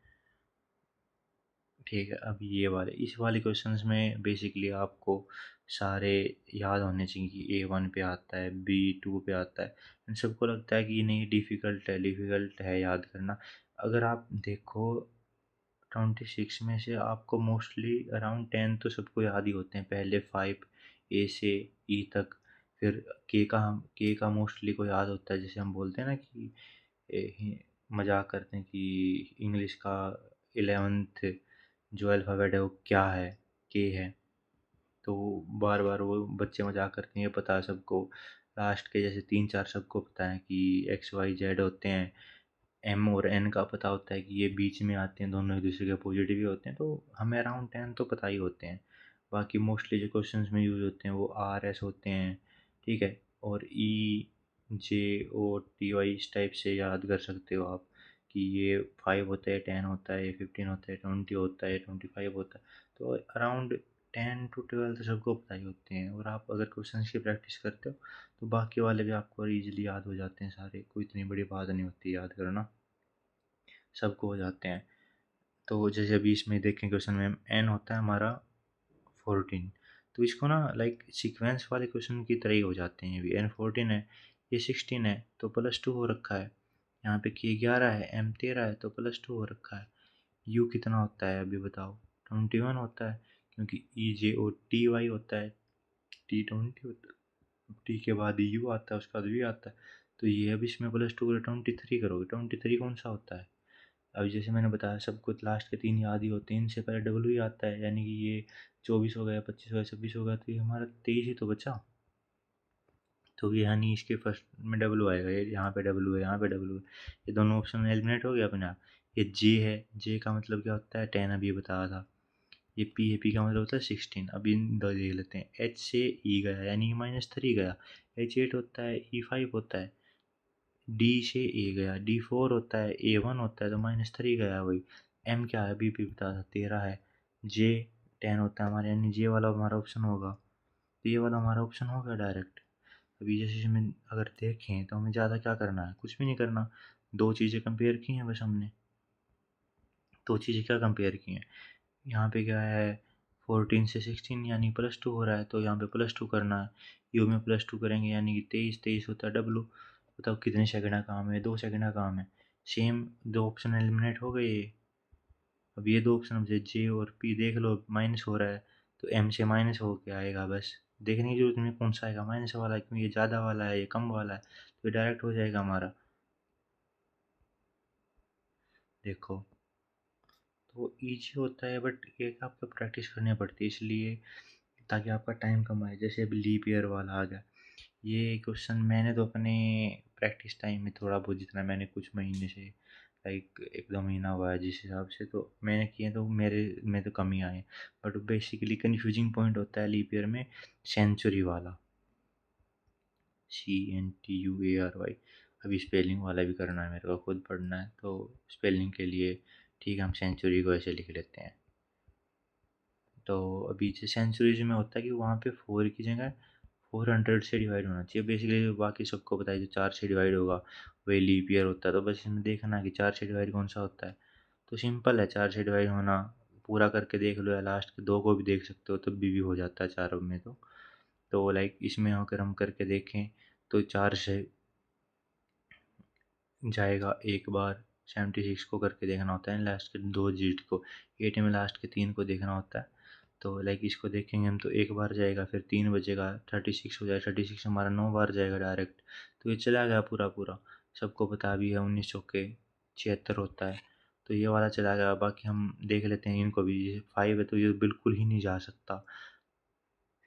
S1: ठीक है। अब ये वाले, इस वाले क्वेश्चंस में बेसिकली आपको सारे याद होने चाहिए कि A1 पे आता है, B2 पे आता है। इन सबको लगता है कि नहीं डिफ़िकल्ट है याद करना। अगर आप देखो 26 में से आपको मोस्टली अराउंड 10 तो सबको याद ही होते हैं, पहले 5 A से E तक। फिर के का मोस्टली को याद होता है, जैसे हम बोलते हैं ना कि मजाक करते हैं कि इंग्लिश का 11th जो अल्फ़ाबेट है वो क्या है, के है। तो बार बार वो बच्चे मजाक करते हैं, ये पता है सबको। लास्ट के जैसे 3-4 सबको पता है कि XYZ होते हैं। M और N का पता होता है कि ये बीच में आते हैं, दोनों एक दूसरे के अपोजिट भी होते हैं, तो हमें अराउंड 10 तो पता ही होते हैं। बाकी मोस्टली जो क्वेश्चंस में यूज़ होते हैं वो RS होते हैं, ठीक है। और EJOTY इस टाइप से याद कर सकते हो आप कि ये 5 होता है, 10 होता है, 15 होता है, 20 होता है, 25 होता है। तो अराउंड 10 to 12 तो सबको पता ही होते हैं। और आप अगर क्वेश्चंस की प्रैक्टिस करते हो तो बाकी वाले भी आपको ईजिली याद हो जाते हैं सारे, कोई इतनी बड़ी बात नहीं होती याद करना, सबको हो जाते हैं। तो जैसे अभी इसमें देखें क्वेश्चन में n होता है हमारा 14, तो इसको ना लाइक सीक्वेंस वाले क्वेश्चन की तरह ही हो जाते हैं। अभी n 14 है, ये 16 है तो +2 हो रखा है। यहाँ पे k 11 है, m 13 है तो +2 हो रखा है। u कितना होता है अभी बताओ, 21 होता है, क्योंकि EJOTY होता है, T20 होता है, T के बाद u आता है, उसके बाद v आता है। तो ये अब इसमें +2 करोगे 23 करोगे, 23 कौन सा होता है। अभी जैसे मैंने बताया सबको लास्ट के 3 याद ही होते हैं, इनसे पहले डब्ल्यू ही आता है, यानी कि ये 24 हो गया, 25 हो गया, 26 हो गया, तो ये हमारा 23 ही तो बचा। तो ये यानी इसके फर्स्ट में डब्ल्यू आएगा, ये यहाँ पे डब्ल्यू है, यहाँ पे डब्ल्यू है, ये दोनों ऑप्शन एलिमिनेट हो गया अपने आप। ये जे है, जे का मतलब क्या होता है 10, अभी बताया था। ये पी है, पी का मतलब होता है 16। अब इन दो देख लेते हैं, एच से ई गया यानी कि -3 गया, H8 होता है, E5 होता है, डी से ए गया, D4 होता है, A1 होता है, तो -3 गया वही। M क्या है अभी भी बता था, 13 है। J 10 होता है हमारे, यानी J वाला हमारा ऑप्शन होगा, तो ये वाला हमारा ऑप्शन होगा डायरेक्ट। अभी जैसे इसमें अगर देखें तो हमें ज़्यादा क्या करना है, कुछ भी नहीं करना। दो चीज़ें कंपेयर की हैं बस हमने। दो चीज़ें क्या कंपेयर की हैं, यहाँ पे क्या है 14 से 16 यानी +2 हो रहा है, तो यहाँ पे +2 करना है। यू में +2 करेंगे यानी कि 23, 23 होता है डब्लू। बताओ कितने सेकंड का काम है, 2 सेकंड का काम है। सेम दो ऑप्शन एलिमिनेट हो गए। अब ये दो ऑप्शन से जे और पी देख लो, माइनस हो रहा है, तो एम से माइनस हो के आएगा। बस देखने की जरूरत नहीं कौन सा आएगा, माइनस वाला है, क्योंकि ये ज़्यादा वाला है, ये कम वाला है, तो ये डायरेक्ट हो जाएगा हमारा। देखो तो ईजी होता है, बट एक आपको प्रैक्टिस करनी पड़ती है, इसलिए ताकि आपका टाइम कम आए। जैसे अभी लीप ईयर वाला आ गया, ये क्वेश्चन मैंने तो अपने प्रैक्टिस टाइम में थोड़ा बहुत, जितना मैंने कुछ महीने से लाइक 1-2 महीना हुआ है जिस हिसाब से, तो मैंने किए तो मेरे में तो कम ही आए। बट बेसिकली कन्फ्यूजिंग पॉइंट होता है लीप ईयर में सेंचुरी वाला, CENTUARY। अभी स्पेलिंग वाला भी करना है मेरे को, खुद पढ़ना है, तो स्पेलिंग के लिए ठीक है हम सेंचुरी को ऐसे लिख लेते हैं। तो अभी जो सेंचुरीज में होता है कि वहाँ पे 4 की जगह 400 से डिवाइड होना चाहिए बेसिकली। बाकी सबको पता है जो 4 से डिवाइड होगा वही लीप ईयर होता है, तो बस इसमें देखना कि 4 से डिवाइड कौन सा होता है। तो सिंपल है 4 से डिवाइड होना, पूरा करके देख लो या लास्ट के 2 को भी देख सकते हो, तब भी हो जाता है 4 में। तो लाइक इसमें अगर हम करके देखें तो 4 से जाएगा एक बार, 76 को करके देखना होता है लास्ट के 2 डिजिट को, 8 में लास्ट के 3 को देखना होता है। तो लाइक इसको देखेंगे हम तो एक बार जाएगा, फिर 3 बजेगा, 36 हो जाएगा, 36 हमारा 9 बार जाएगा डायरेक्ट। तो ये चला गया पूरा पूरा, सबको पता भी है 1900 के 76 होता है। तो ये वाला चला गया। बाकी हम देख लेते हैं इनको भी, जैसे 5 है तो ये बिल्कुल ही नहीं जा सकता।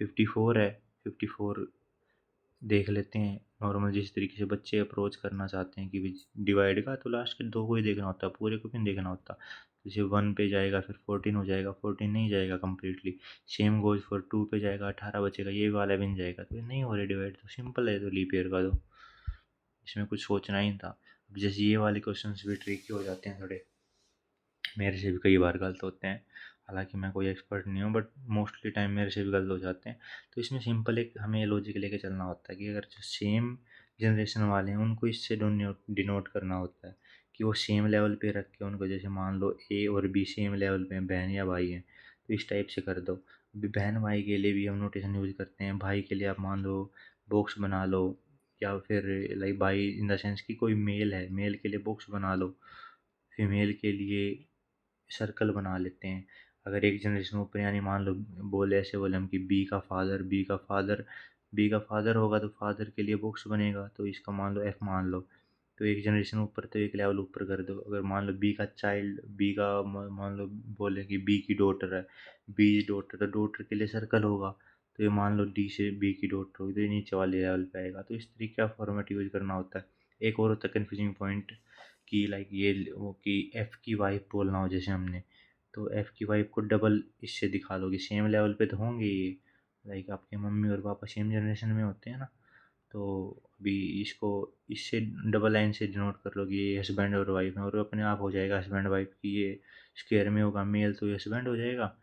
S1: 54 है, 54 देख लेते हैं नॉर्मल जिस तरीके से बच्चे अप्रोच करना चाहते हैं कि डिवाइड का, तो लास्ट के 2 को ही देखना होता है, पूरे को भी नहीं देखना होता। जैसे 1 पे जाएगा फिर 14 हो जाएगा, 14 नहीं जाएगा कम्प्लीटली। सेम गोज फॉर 2 पे जाएगा, 18 बचेगा, ये वाला भी नहीं जाएगा, तो ये नहीं हो रहा डिवाइड। तो सिंपल है, तो लीप ईयर का तो इसमें कुछ सोचना ही नहीं था। अब जैसे ये वाले क्वेश्चन भी ट्रिकी हो जाते हैं थोड़े, मेरे से भी कई बार गलत होते हैं। हालांकि मैं कोई एक्सपर्ट नहीं हूँ, बट मोस्टली टाइम मेरे से भी गलत हो जाते हैं। तो इसमें सिंपल एक हमें लॉजिक लेके चलना होता है कि अगर जो सेम जनरेशन वाले हैं उनको इससे डिनोट करना होता है कि वो सेम लेवल पे रख के उनको, जैसे मान लो ए और बी सेम लेवल पे हैं, बहन या भाई हैं, तो इस टाइप से कर दो। अभी बहन भाई के लिए भी हम नोटेशन यूज करते हैं, भाई के लिए आप मान लो बॉक्स बना लो, या फिर लाइक भाई इन द सेंस कि कोई मेल है, मेल के लिए बॉक्स बना लो, फीमेल के लिए सर्कल बना लेते हैं। अगर एक जनरेशन ऊपर यानी मान लो बोले, ऐसे बोले हम कि बी का फादर होगा, तो फादर के लिए बॉक्स बनेगा, तो इसका मान लो एफ मान लो। तो एक जनरेशन ऊपर, तो एक लेवल ऊपर कर दो। अगर मान लो बी का चाइल्ड, बी का मान लो बोले कि बी की डॉटर है, बी डॉटर, तो डॉटर के लिए सर्कल होगा। तो ये मान लो डी से बी की डॉटर होगी, तो ये नीचे वाले लेवल पे आएगा। तो इस तरीके का फॉर्मेट यूज करना होता है। एक और होता है कन्फ्यूजिंग पॉइंट कि लाइक ये वो कि एफ़ की वाइफ बोलना हो जैसे हमने, तो एफ़ की वाइफ को डबल इससे दिखा दो कि सेम लेवल पे तो होंगे ये, लाइक आपके मम्मी और पापा सेम जनरेशन में होते हैं ना। तो अभी इसको इससे डबल लाइन से डिनोट कर लो कि ये हस्बैंड और वाइफ है, और अपने आप हो जाएगा हस्बैंड वाइफ की, ये स्क्वायर में होगा मेल तो ये हस्बैंड हो जाएगा।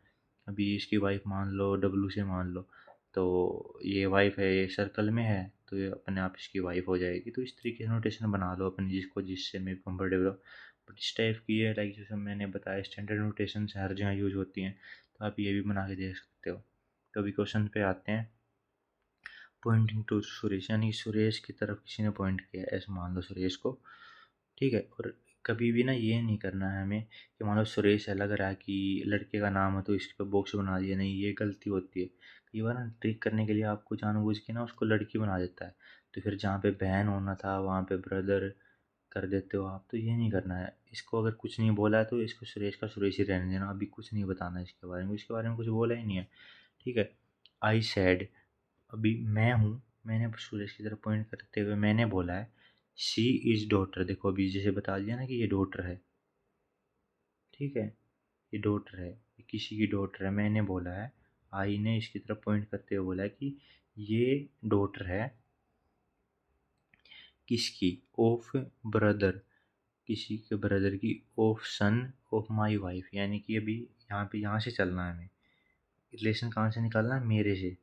S1: अभी इसकी वाइफ मान लो डब्लू से मान लो, तो ये वाइफ है, ये सर्कल में है, तो ये अपने आप इसकी वाइफ हो जाएगी। तो इस तरीके से नोटेशन बना लो अपनी, जिसको जिससे मैं कंफर्टेबल हो। बट इस टाइप की है लाइक जैसे मैंने बताया स्टैंडर्ड नोटेशन हर जगह यूज होती हैं, तो आप ये भी बना के देख सकते हो। तो अभी क्वेश्चन पे आते हैं। पॉइंटिंग टू सुरेश, यानी सुरेश की तरफ किसी ने पॉइंट किया है, ऐसे मान लो सुरेश को, ठीक है। और कभी भी ना ये नहीं करना है हमें कि मान लो सुरेश है, लग रहा है कि लड़के का नाम है तो इसके पे बॉक्स बना दिया, नहीं, ये गलती होती है। कई बार ना ट्रिक करने के लिए आपको जानबूझ के ना उसको लड़की बना देता है, तो फिर जहाँ पे बहन होना था वहाँ पे ब्रदर कर देते हो आप, तो ये नहीं करना है। इसको अगर कुछ नहीं बोला है तो इसको सुरेश का सुरेश ही रहने देना, अभी कुछ नहीं बताना इसके बारे में, इसके बारे में कुछ बोला ही नहीं है, ठीक है। आई सैड, अभी मैं हूँ, मैंने सूरज की तरफ पॉइंट करते हुए मैंने बोला है शी इज़ डॉटर, देखो अभी जैसे बता दिया ना कि ये डॉटर है, ठीक है, ये डॉटर है, ये किसी की डॉटर है, मैंने बोला है। आई ने इसकी तरफ पॉइंट करते हुए बोला है कि ये डॉटर है किसकी, ऑफ ब्रदर, किसी के ब्रदर की, of son of my wife, यानी कि अभी यहाँ पे यहाँ से चलना है हमें, रिलेशन कहाँ से निकालना है, मेरे से,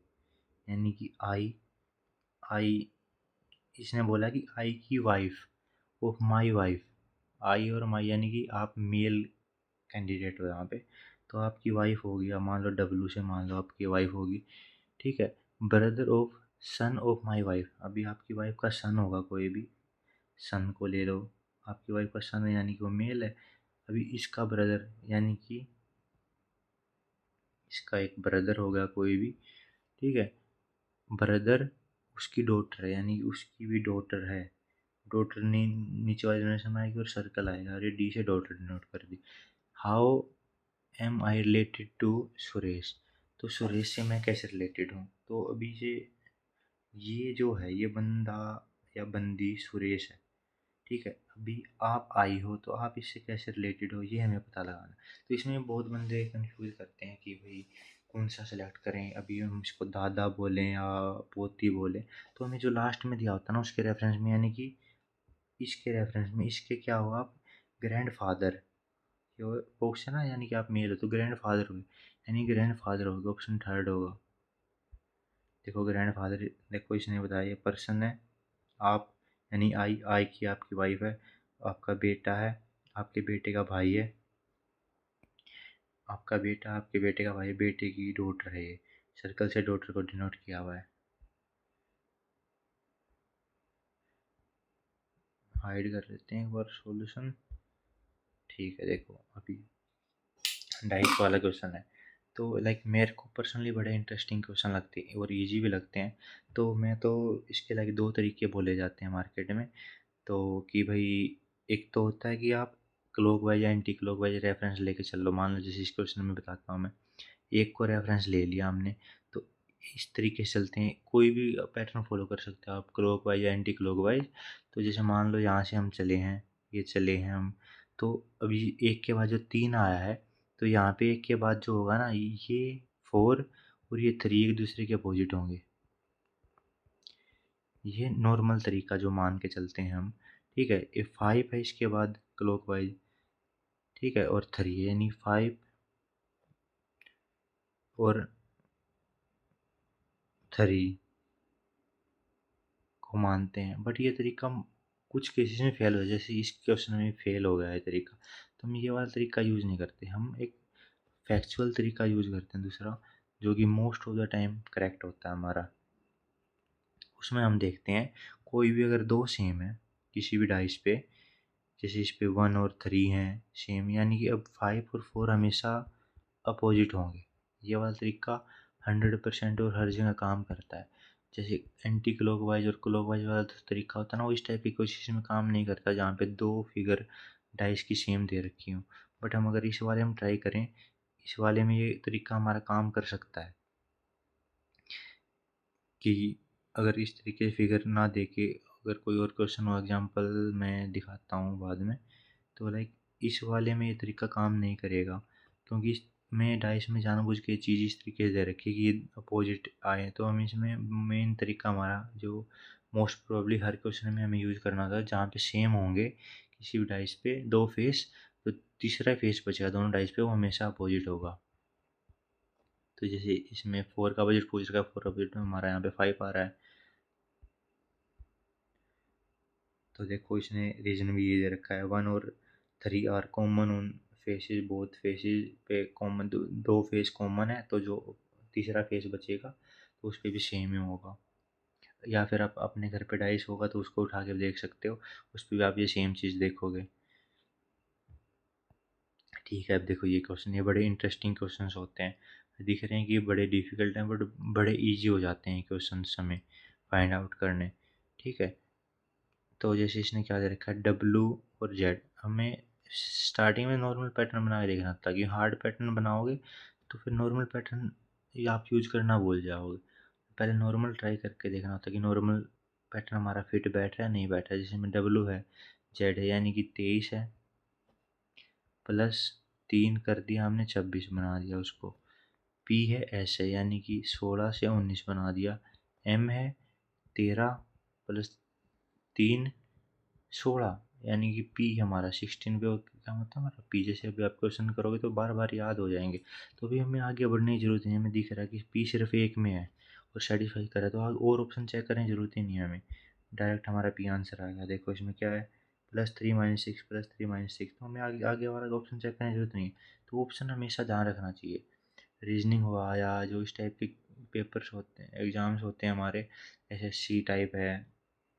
S1: यानी कि आई, आई, इसने बोला कि आई की वाइफ ऑफ माई वाइफ, आई और माई यानी कि आप मेल कैंडिडेट हो यहाँ पे, तो आपकी वाइफ होगी, अब मान लो डब्लू से मान लो आपकी वाइफ होगी, ठीक है। Brother of son of my wife, अभी आपकी वाइफ का सन होगा कोई भी, सन को ले लो, आपकी वाइफ का सन है यानी कि वो मेल है। अभी इसका ब्रदर यानी कि इसका एक ब्रदर होगा कोई भी, ठीक है। ब्रदर उसकी डॉटर है, यानी कि उसकी भी डॉटर है, डॉटर ने नीचे वाले जनरेशन में आएगी और सर्कल आएगा, अरे डी से डॉटर डिनोट कर दी। How am I related to Suresh, तो सुरेश से मैं कैसे रिलेटेड हूँ, तो अभी ये जो है ये बंदा या बंदी सुरेश है, ठीक है। अभी आप आई हो तो आप इससे कैसे रिलेटेड हो, ये हमें पता लगाना है। तो इसमें बहुत बंदे कंफ्यूज करते हैं कि भाई कौन सा सेलेक्ट करें, अभी हम इसको दादा बोलें या पोती बोलें, तो हमें जो लास्ट में दिया होता है ना उसके रेफरेंस में, यानी कि इसके रेफरेंस में, इसके क्या होगा, आप ग्रैंड फादर, ऑप्शन है ना, यानी कि आप मेल हो तो ग्रैंड फादर हो, यानी ग्रैंड फादर होगा, ऑप्शन थर्ड होगा, देखो ग्रैंडफादर, देखो इसने बताया ये पर्सन है, आप यानी आई, आई की आपकी वाइफ है, आपका बेटा है, आपके बेटे का भाई है, आपका बेटा आपके बेटे का भाई, बेटे की डॉटर है, ये सर्कल से डॉटर को डिनोट किया हुआ है। हाइड कर लेते हैं एक बार सॉल्यूशन। ठीक है, देखो अभी डाइस वाला क्वेश्चन है, तो लाइक मेरे को पर्सनली बड़े इंटरेस्टिंग क्वेश्चन लगते हैं और इजी भी लगते हैं। तो मैं तो इसके लाइक दो तरीके बोले जाते हैं मार्केट में, तो कि भाई एक तो होता है कि आप क्लॉकवाइज या एंटी क्लॉकवाइज रेफरेंस लेके चल लो। मान लो जैसे इस क्वेश्चन में बताता हूँ मैं, एक को रेफरेंस ले लिया हमने, तो इस तरीके से चलते हैं, कोई भी पैटर्न फॉलो कर सकते हो आप, क्लॉकवाइज या एंटी क्लॉकवाइज। तो जैसे मान लो यहाँ से हम चले हैं, ये चले हैं हम, तो अभी एक के बाद जो 3 आया है, तो यहाँ पे एक के बाद जो होगा ना, ये 4 और ये 3 एक दूसरे के अपोजिट होंगे। ये नॉर्मल तरीका जो मान के चलते हैं हम, ठीक है। ये 5 है इसके बाद क्लॉकवाइज, ठीक है, और 3 है, यानी 5 और 3 को मानते हैं। बट ये तरीका कुछ केसेस में फेल हो, जैसे इस क्वेश्चन में फेल हो गया है तरीका, तो हम ये वाला तरीका यूज़ नहीं करते, हम एक फैक्चुअल तरीका यूज़ करते हैं दूसरा, जो कि most of the time correct होता है हमारा। उसमें हम देखते हैं कोई भी अगर दो सेम है किसी भी डाइस पे, जैसे इस पे 1 और 3 हैं सेम, यानी कि अब 5 और 4 हमेशा अपोजिट होंगे। ये वाला तरीका 100% और हर जगह काम करता है। जैसे एंटी क्लॉकवाइज और क्लॉकवाइज वाला जो तरीका होता है ना, वो इस टाइप की कोशिश में काम नहीं करता जहाँ पे दो फिगर डाइस की सेम दे रखी हूँ। बट हम अगर इस वाले में ट्राई करें, इस वाले में ये तरीका हमारा काम कर सकता है कि अगर इस तरीके से फिगर ना दे के, अगर कोई और क्वेश्चन हो, एग्जांपल मैं दिखाता हूँ बाद में, तो लाइक इस वाले में ये तरीका काम नहीं करेगा, क्योंकि इसमें डाइस में जानबूझ के चीज़ इस तरीके से दे रखी है कि ये अपोजिट आए। तो हम इसमें मेन तरीका हमारा जो मोस्ट प्रोबेबली हर क्वेश्चन में हमें यूज़ करना था, जहाँ पे सेम होंगे किसी भी डाइस पे दो फेस, तो तीसरा फेस बचेगा दोनों डाइस पे, वो हमेशा अपोजिट होगा। तो जैसे इसमें 4 का बजट पूछ रखा है, 4 अपोजिट में हमारा यहाँ पे 5 आ रहा है। तो देखो इसने रीजन भी ये दे रखा है, 1 और 3 आर कॉमन उन फेसेस, बोथ फेसेस पे कॉमन, दो फेस कॉमन है, तो जो तीसरा फेस बचेगा तो उस पर भी सेम ही होगा। या फिर आप अपने घर पे डाइस होगा तो उसको उठा के देख सकते हो, उस पर भी आप ये सेम चीज़ देखोगे। ठीक है, अब देखो ये क्वेश्चन, ये बड़े इंटरेस्टिंग क्वेश्चन होते हैं, दिख रहे हैं कि ये बड़े डिफिकल्ट हैं बट बड़े ईजी हो जाते हैं क्वेश्चन हमें फाइंड आउट करने। ठीक है, तो जैसे इसने क्या दे रखा है, डब्लू और जेड, हमें स्टार्टिंग में नॉर्मल पैटर्न बना के देखना था, कि हार्ड पैटर्न बनाओगे तो फिर नॉर्मल पैटर्न ये आप यूज करना भूल जाओगे। पहले नॉर्मल ट्राई करके देखना होता है कि नॉर्मल पैटर्न हमारा फिट बैठ रहा है नहीं बैठ रहा है। जैसे में डब्लू है, जेड है, यानी कि 23 है, प्लस 3 कर दिया हमने, 26 बना दिया उसको। पी है, एस है, यानी कि 16 से 19 बना दिया। एम है 13 प्लस 3 16, यानी कि पी हमारा 16 पे क्या होता है हमारा पी। जैसे अभी आप क्वेश्चन करोगे तो बार बार याद हो जाएंगे, तो अभी हमें आगे बढ़ने की जरूरत नहीं है, हमें दिख रहा है कि पी सिर्फ एक में है और सेटिस्फाई कर रहा है, तो आगे और ऑप्शन चेक करने की जरूरत ही नहीं है हमें, डायरेक्ट हमारा पी आंसर आ गया। देखो इसमें क्या है, +3 - 6 +3 - 6, तो हमें आगे आगे वाला ऑप्शन चेक करने की जरूरत नहीं है। तो ऑप्शन हमेशा ध्यान रखना चाहिए। रीजनिंग हुआ या जो इस टाइप के पेपर्स होते हैं, एग्ज़ाम्स होते हैं हमारे, एसएससी टाइप है,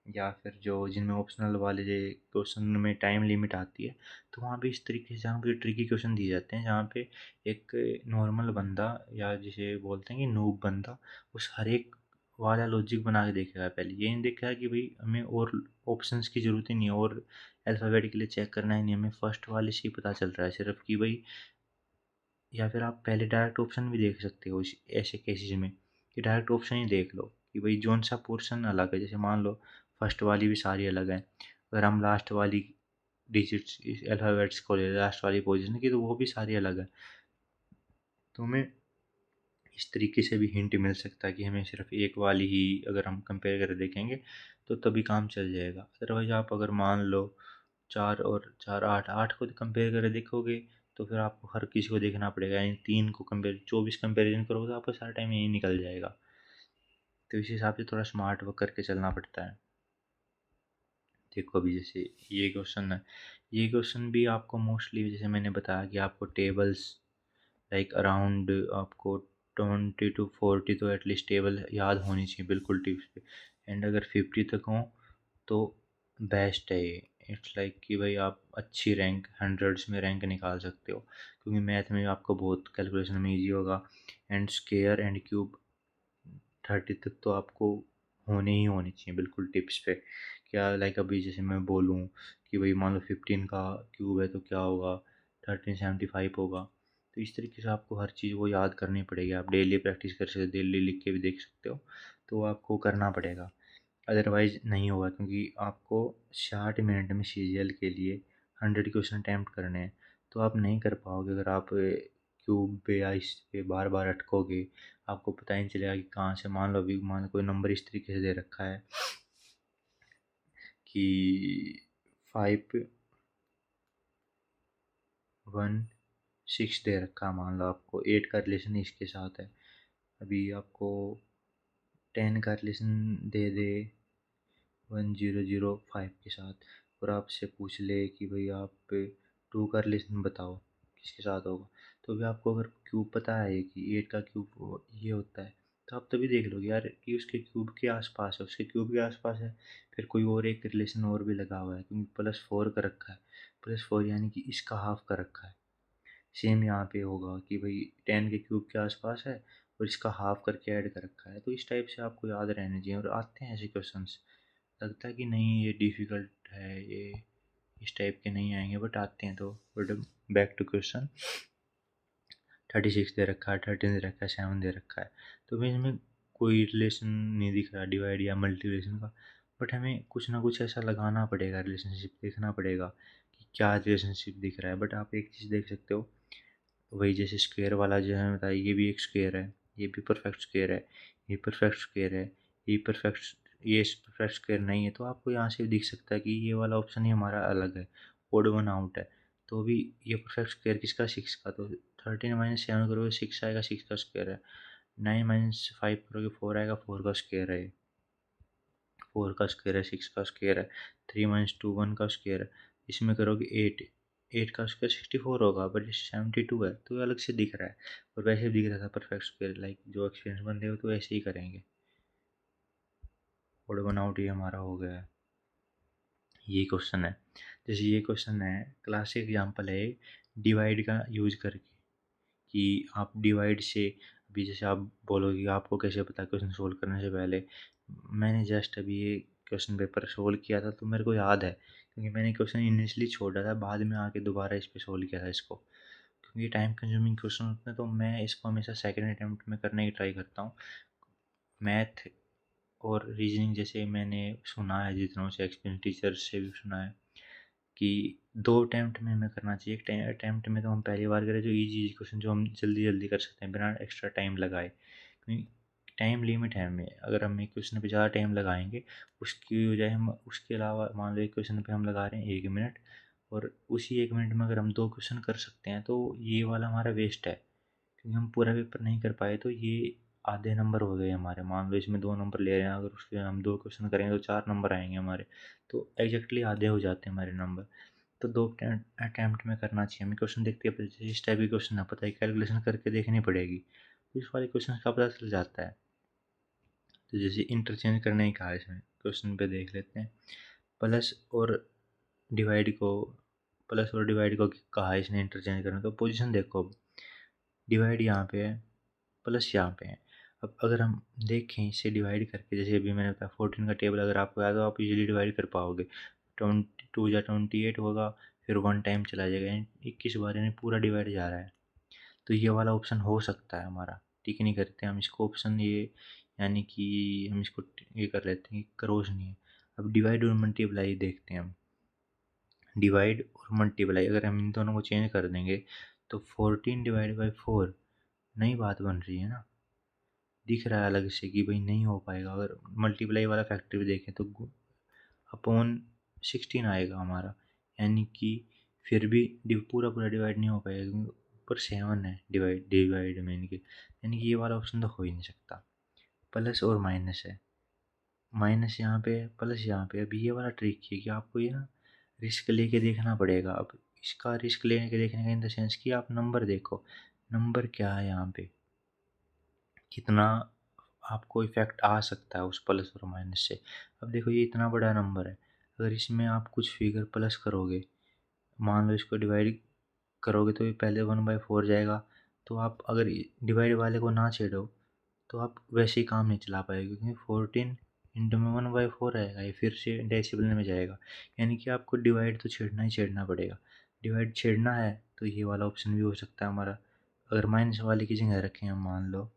S1: या फिर जो जिनमें ऑप्शनल वाले जो क्वेश्चन में टाइम लिमिट आती है, तो वहाँ पे इस तरीके से जहाँ पे ट्रिकी क्वेश्चन दिए जाते हैं, जहाँ पे एक नॉर्मल बंदा या जिसे बोलते हैं कि नूब बंदा, उस हर एक वाला लॉजिक बना के देखेगा। पहले ये नहीं देखेगा कि भाई हमें और ऑप्शंस की ज़रूरत ही नहीं है और अल्फ़ाबेटिकली चेक करना ही नहीं, हमें फर्स्ट वाले से ही पता चल रहा है सिर्फ कि भाई, या फिर आप पहले डायरेक्ट ऑप्शन भी देख सकते हो ऐसे केसेस में, कि डायरेक्ट ऑप्शन ही देख लो कि भाई जोन सा पोर्शन अलग है। जैसे मान लो फर्स्ट वाली भी सारी अलग है, अगर हम लास्ट वाली डिजिट्स अल्फ़ाबेट्स को ले लास्ट वाली पोजीशन की, तो वो भी सारी अलग है। तो हमें इस तरीके से भी हिंट मिल सकता है कि हमें सिर्फ एक वाली ही अगर हम कंपेयर करके देखेंगे तो तभी काम चल जाएगा। अदरवाइज आप अगर मान लो 4 और 4 8, 8 को कंपेयर करके देखोगे तो फिर आपको हर किसी को देखना पड़ेगा, यानी 3 को कंपेयर 24 कंपेरिजन करोगे तो आपका सारा टाइम यही निकल जाएगा। तो इस हिसाब से थोड़ा स्मार्ट वर्क करके चलना पड़ता है। देखो अभी जैसे ये क्वेश्चन है, ये क्वेश्चन भी आपको मोस्टली जैसे मैंने बताया कि आपको टेबल्स लाइक अराउंड आपको 20 to 40 तो एटलीस्ट टेबल याद होनी चाहिए बिल्कुल टिप्स पे। एंड अगर 50 तक हों तो बेस्ट है ये। इट्स लाइक कि भाई आप अच्छी रैंक हंड्रेड्स में रैंक निकाल सकते हो, क्योंकि मैथ में आपको बहुत कैलकुलेशन में ईजी होगा। एंड स्क्वायर एंड क्यूब 30 तक तो आपको होने चाहिए बिल्कुल टिप्स पे। क्या लाइक अभी जैसे मैं बोलूँ कि भाई मान लो 15 का क्यूब है तो क्या होगा, 1375 होगा। तो इस तरीके से आपको हर चीज़ वो याद करनी पड़ेगी। आप डेली प्रैक्टिस कर सकते हो, डेली लिख के भी देख सकते हो, तो आपको करना पड़ेगा, अदरवाइज नहीं होगा। क्योंकि आपको 60 मिनट में सीजीएल के लिए 100 क्वेश्चन अटैम्प्ट करने हैं, तो आप नहीं कर पाओगे अगर आप क्यूब पे या इस पे बार बार अटकोगे। आपको पता ही नहीं चलेगा कि कहाँ से, मान लो अभी मान लो कोई नंबर इस तरीके से दे रखा है कि 516 दे रखा है, मान लो आपको 8 का रिलेशन इसके साथ है। अभी आपको 10 का रिलेशन दे दे 1005 के साथ, और आपसे पूछ ले कि भाई आप 2 का रिलेशन बताओ किसके साथ होगा, तो भी आपको अगर क्यूब पता है कि 8 का क्यूब ये होता है, तो आप तभी देख लोगे यार कि उसके क्यूब के आसपास है, उसके क्यूब के आसपास है। फिर कोई और एक रिलेशन और भी लगा हुआ है, क्योंकि +4 का रखा है, +4 यानी कि इसका हाफ का रखा है। सेम यहाँ पे होगा कि भाई 10 के क्यूब के आसपास है और इसका हाफ करके ऐड कर रखा है। तो इस टाइप से आपको याद रहने चाहिए, और आते हैं ऐसे क्वेश्चंस। लगता है कि नहीं ये डिफ़िकल्ट है, ये इस टाइप के नहीं आएंगे, बट आते हैं। तो बट बैक टू क्वेश्चन, 36 दे रखा है, 13 दे रखा है, 7 दे रखा है। तो भाई इसमें कोई रिलेशन नहीं दिख रहा डिवाइड या मल्टीप्लिकेशन का, बट हमें कुछ ना कुछ ऐसा लगाना पड़ेगा, रिलेशनशिप देखना पड़ेगा कि क्या रिलेशनशिप दिख रहा है। बट आप एक चीज़ देख सकते हो, वही जैसे स्क्वायर वाला जो है बताया, ये भी एक स्क्वायर है, ये भी परफेक्ट स्क्वायर है, ये परफेक्ट स्क्वायर है, ये परफेक्ट, ये परफेक्ट स्क्वायर नहीं है। तो आपको यहाँ से दिख सकता है कि ये वाला ऑप्शन ही हमारा अलग है, ओड वन आउट है। तो अभी ये परफेक्ट स्क्वायर किसका, 6 का। तो 13 - 7 करोगे 6 आएगा, 6 का स्क्वायर है। 9 - 5 करोगे 4 आएगा, 4 का स्क्वायर है। 4 का स्क्वायर है, 6 का स्क्वायर है। 3 - 2 1 का स्क्वायर है। इसमें करोगे 8, 8 का स्क्वायर 64 होगा, बट ये 72 है, तो ये अलग से दिख रहा है। और वैसे भी दिख रहा था परफेक्ट स्क्वायर, लाइक जो एक्सपीरियंस बंदे हो तो ऐसे ही करेंगे। ओड वन आउट ये हमारा हो गया है। ये क्वेश्चन है, जैसे ये क्वेश्चन है, क्लासिक एग्जाम्पल है डिवाइड का यूज करके, कि आप डिवाइड से, अभी जैसे आप बोलोगे कि आपको कैसे पता क्वेश्चन सोल्व करने से पहले। मैंने जस्ट अभी ये क्वेश्चन पेपर सोल्व किया था, तो मेरे को याद है, क्योंकि मैंने क्वेश्चन इनिशियली छोड़ा था, बाद में आके दोबारा इस पे सोल्व किया था इसको। क्योंकि टाइम कंज्यूमिंग क्वेश्चन होते हैं, तो मैं इसको हमेशा सेकेंड अटैम्प्ट में करने की ट्राई करता हूँ। मैथ और रीजनिंग जैसे मैंने सुना है, जितनों से एक्सपीरियंस टीचर से भी सुना है, कि 2 अटेम्प्ट में हमें करना चाहिए। एक अटेम्प्ट में तो हम पहली बार करें जो इजी क्वेश्चन, जो हम जल्दी जल्दी कर सकते हैं बिना एक्स्ट्रा टाइम लगाए, क्योंकि टाइम लिमिट है हमें। अगर हम एक क्वेश्चन पे ज़्यादा टाइम लगाएंगे, उसकी बजाय हम उसके अलावा मान लो एक क्वेश्चन पे हम लगा रहे हैं 1 मिनट, और उसी 1 मिनट में अगर हम 2 क्वेश्चन कर सकते हैं, तो ये वाला हमारा वेस्ट है, क्योंकि हम पूरा पेपर नहीं कर पाए। तो ये आधे नंबर हो गए हमारे। मान लो इसमें 2 नंबर ले रहे हैं, अगर उसके हम 2 क्वेश्चन करेंगे तो 4 नंबर आएंगे हमारे। तो एग्जैक्टली आधे हो जाते हैं हमारे नंबर। तो 2 अटैम्प्ट में करना चाहिए हमें। क्वेश्चन देखते हैं, इस टाइप के क्वेश्चन है, पता है कैलकुलेशन करके देखनी पड़ेगी, तो इस वाले क्वेश्चन का पता चल जाता है। तो जैसे इंटरचेंज करने ही कहा है इसमें, क्वेश्चन पे देख लेते हैं। प्लस और डिवाइड को, प्लस और डिवाइड को कहा है इसने इंटरचेंज करना, तो पोजीशन देखो, अब डिवाइड यहाँ पे है, प्लस यहाँ पे है। अब अगर हम देखें इसे डिवाइड करके, जैसे अभी मैंने बताया 14 का टेबल अगर आपको याद हो, आप इजीली डिवाइड कर पाओगे। 2 × 28 होगा, फिर 1 टाइम चला जाएगा, 21 बार, यानी पूरा डिवाइड जा रहा है। तो ये वाला ऑप्शन हो सकता है हमारा। टिक नहीं करते हम इसको ऑप्शन ये, यानी कि हम इसको ये कर लेते हैं कि क्रॉस नहीं है। अब डिवाइड और मल्टीप्लाई देखते हैं हम। डिवाइड और मल्टीप्लाई अगर हम इन दोनों को चेंज कर देंगे, तो 14/4 नई बात बन रही है ना। दिख रहा है अलग से कि भाई नहीं हो पाएगा। अगर मल्टीप्लाई वाला फैक्टर भी देखें तो अपॉन 16 आएगा हमारा, यानी कि फिर भी पूरा पूरा डिवाइड नहीं हो पाएगा, क्योंकि ऊपर 7 है डिवाइड डिवाइड में, यानी कि ये वाला ऑप्शन तो हो ही नहीं सकता। प्लस और माइनस है, माइनस यहाँ पे है, प्लस यहाँ पे। अभी ये वाला ट्रिक है कि आपको ये ना रिस्क लेके देखना पड़ेगा। अब इसका रिस्क लेने के देखने का इन द सेंस कि आप नंबर देखो, नंबर क्या है यहाँ पे, कितना आपको इफेक्ट आ सकता है उस प्लस और माइनस से। अब देखो ये इतना बड़ा नंबर है, अगर इसमें आप कुछ फिगर प्लस करोगे, मान लो इसको डिवाइड करोगे तो ये पहले 1/4 जाएगा। तो आप अगर डिवाइड वाले को ना छेड़ो तो आप वैसे ही काम नहीं चला पाएंगे, क्योंकि 14 इंटू में 1/4 आएगा, ये फिर से डेसिबल में जाएगा। यानी कि आपको डिवाइड तो छेड़ना ही छेड़ना पड़ेगा। डिवाइड छेड़ना है तो ये वाला ऑप्शन भी हो सकता है हमारा। अगर माइनस वाले की जगह रखें हम, मान लो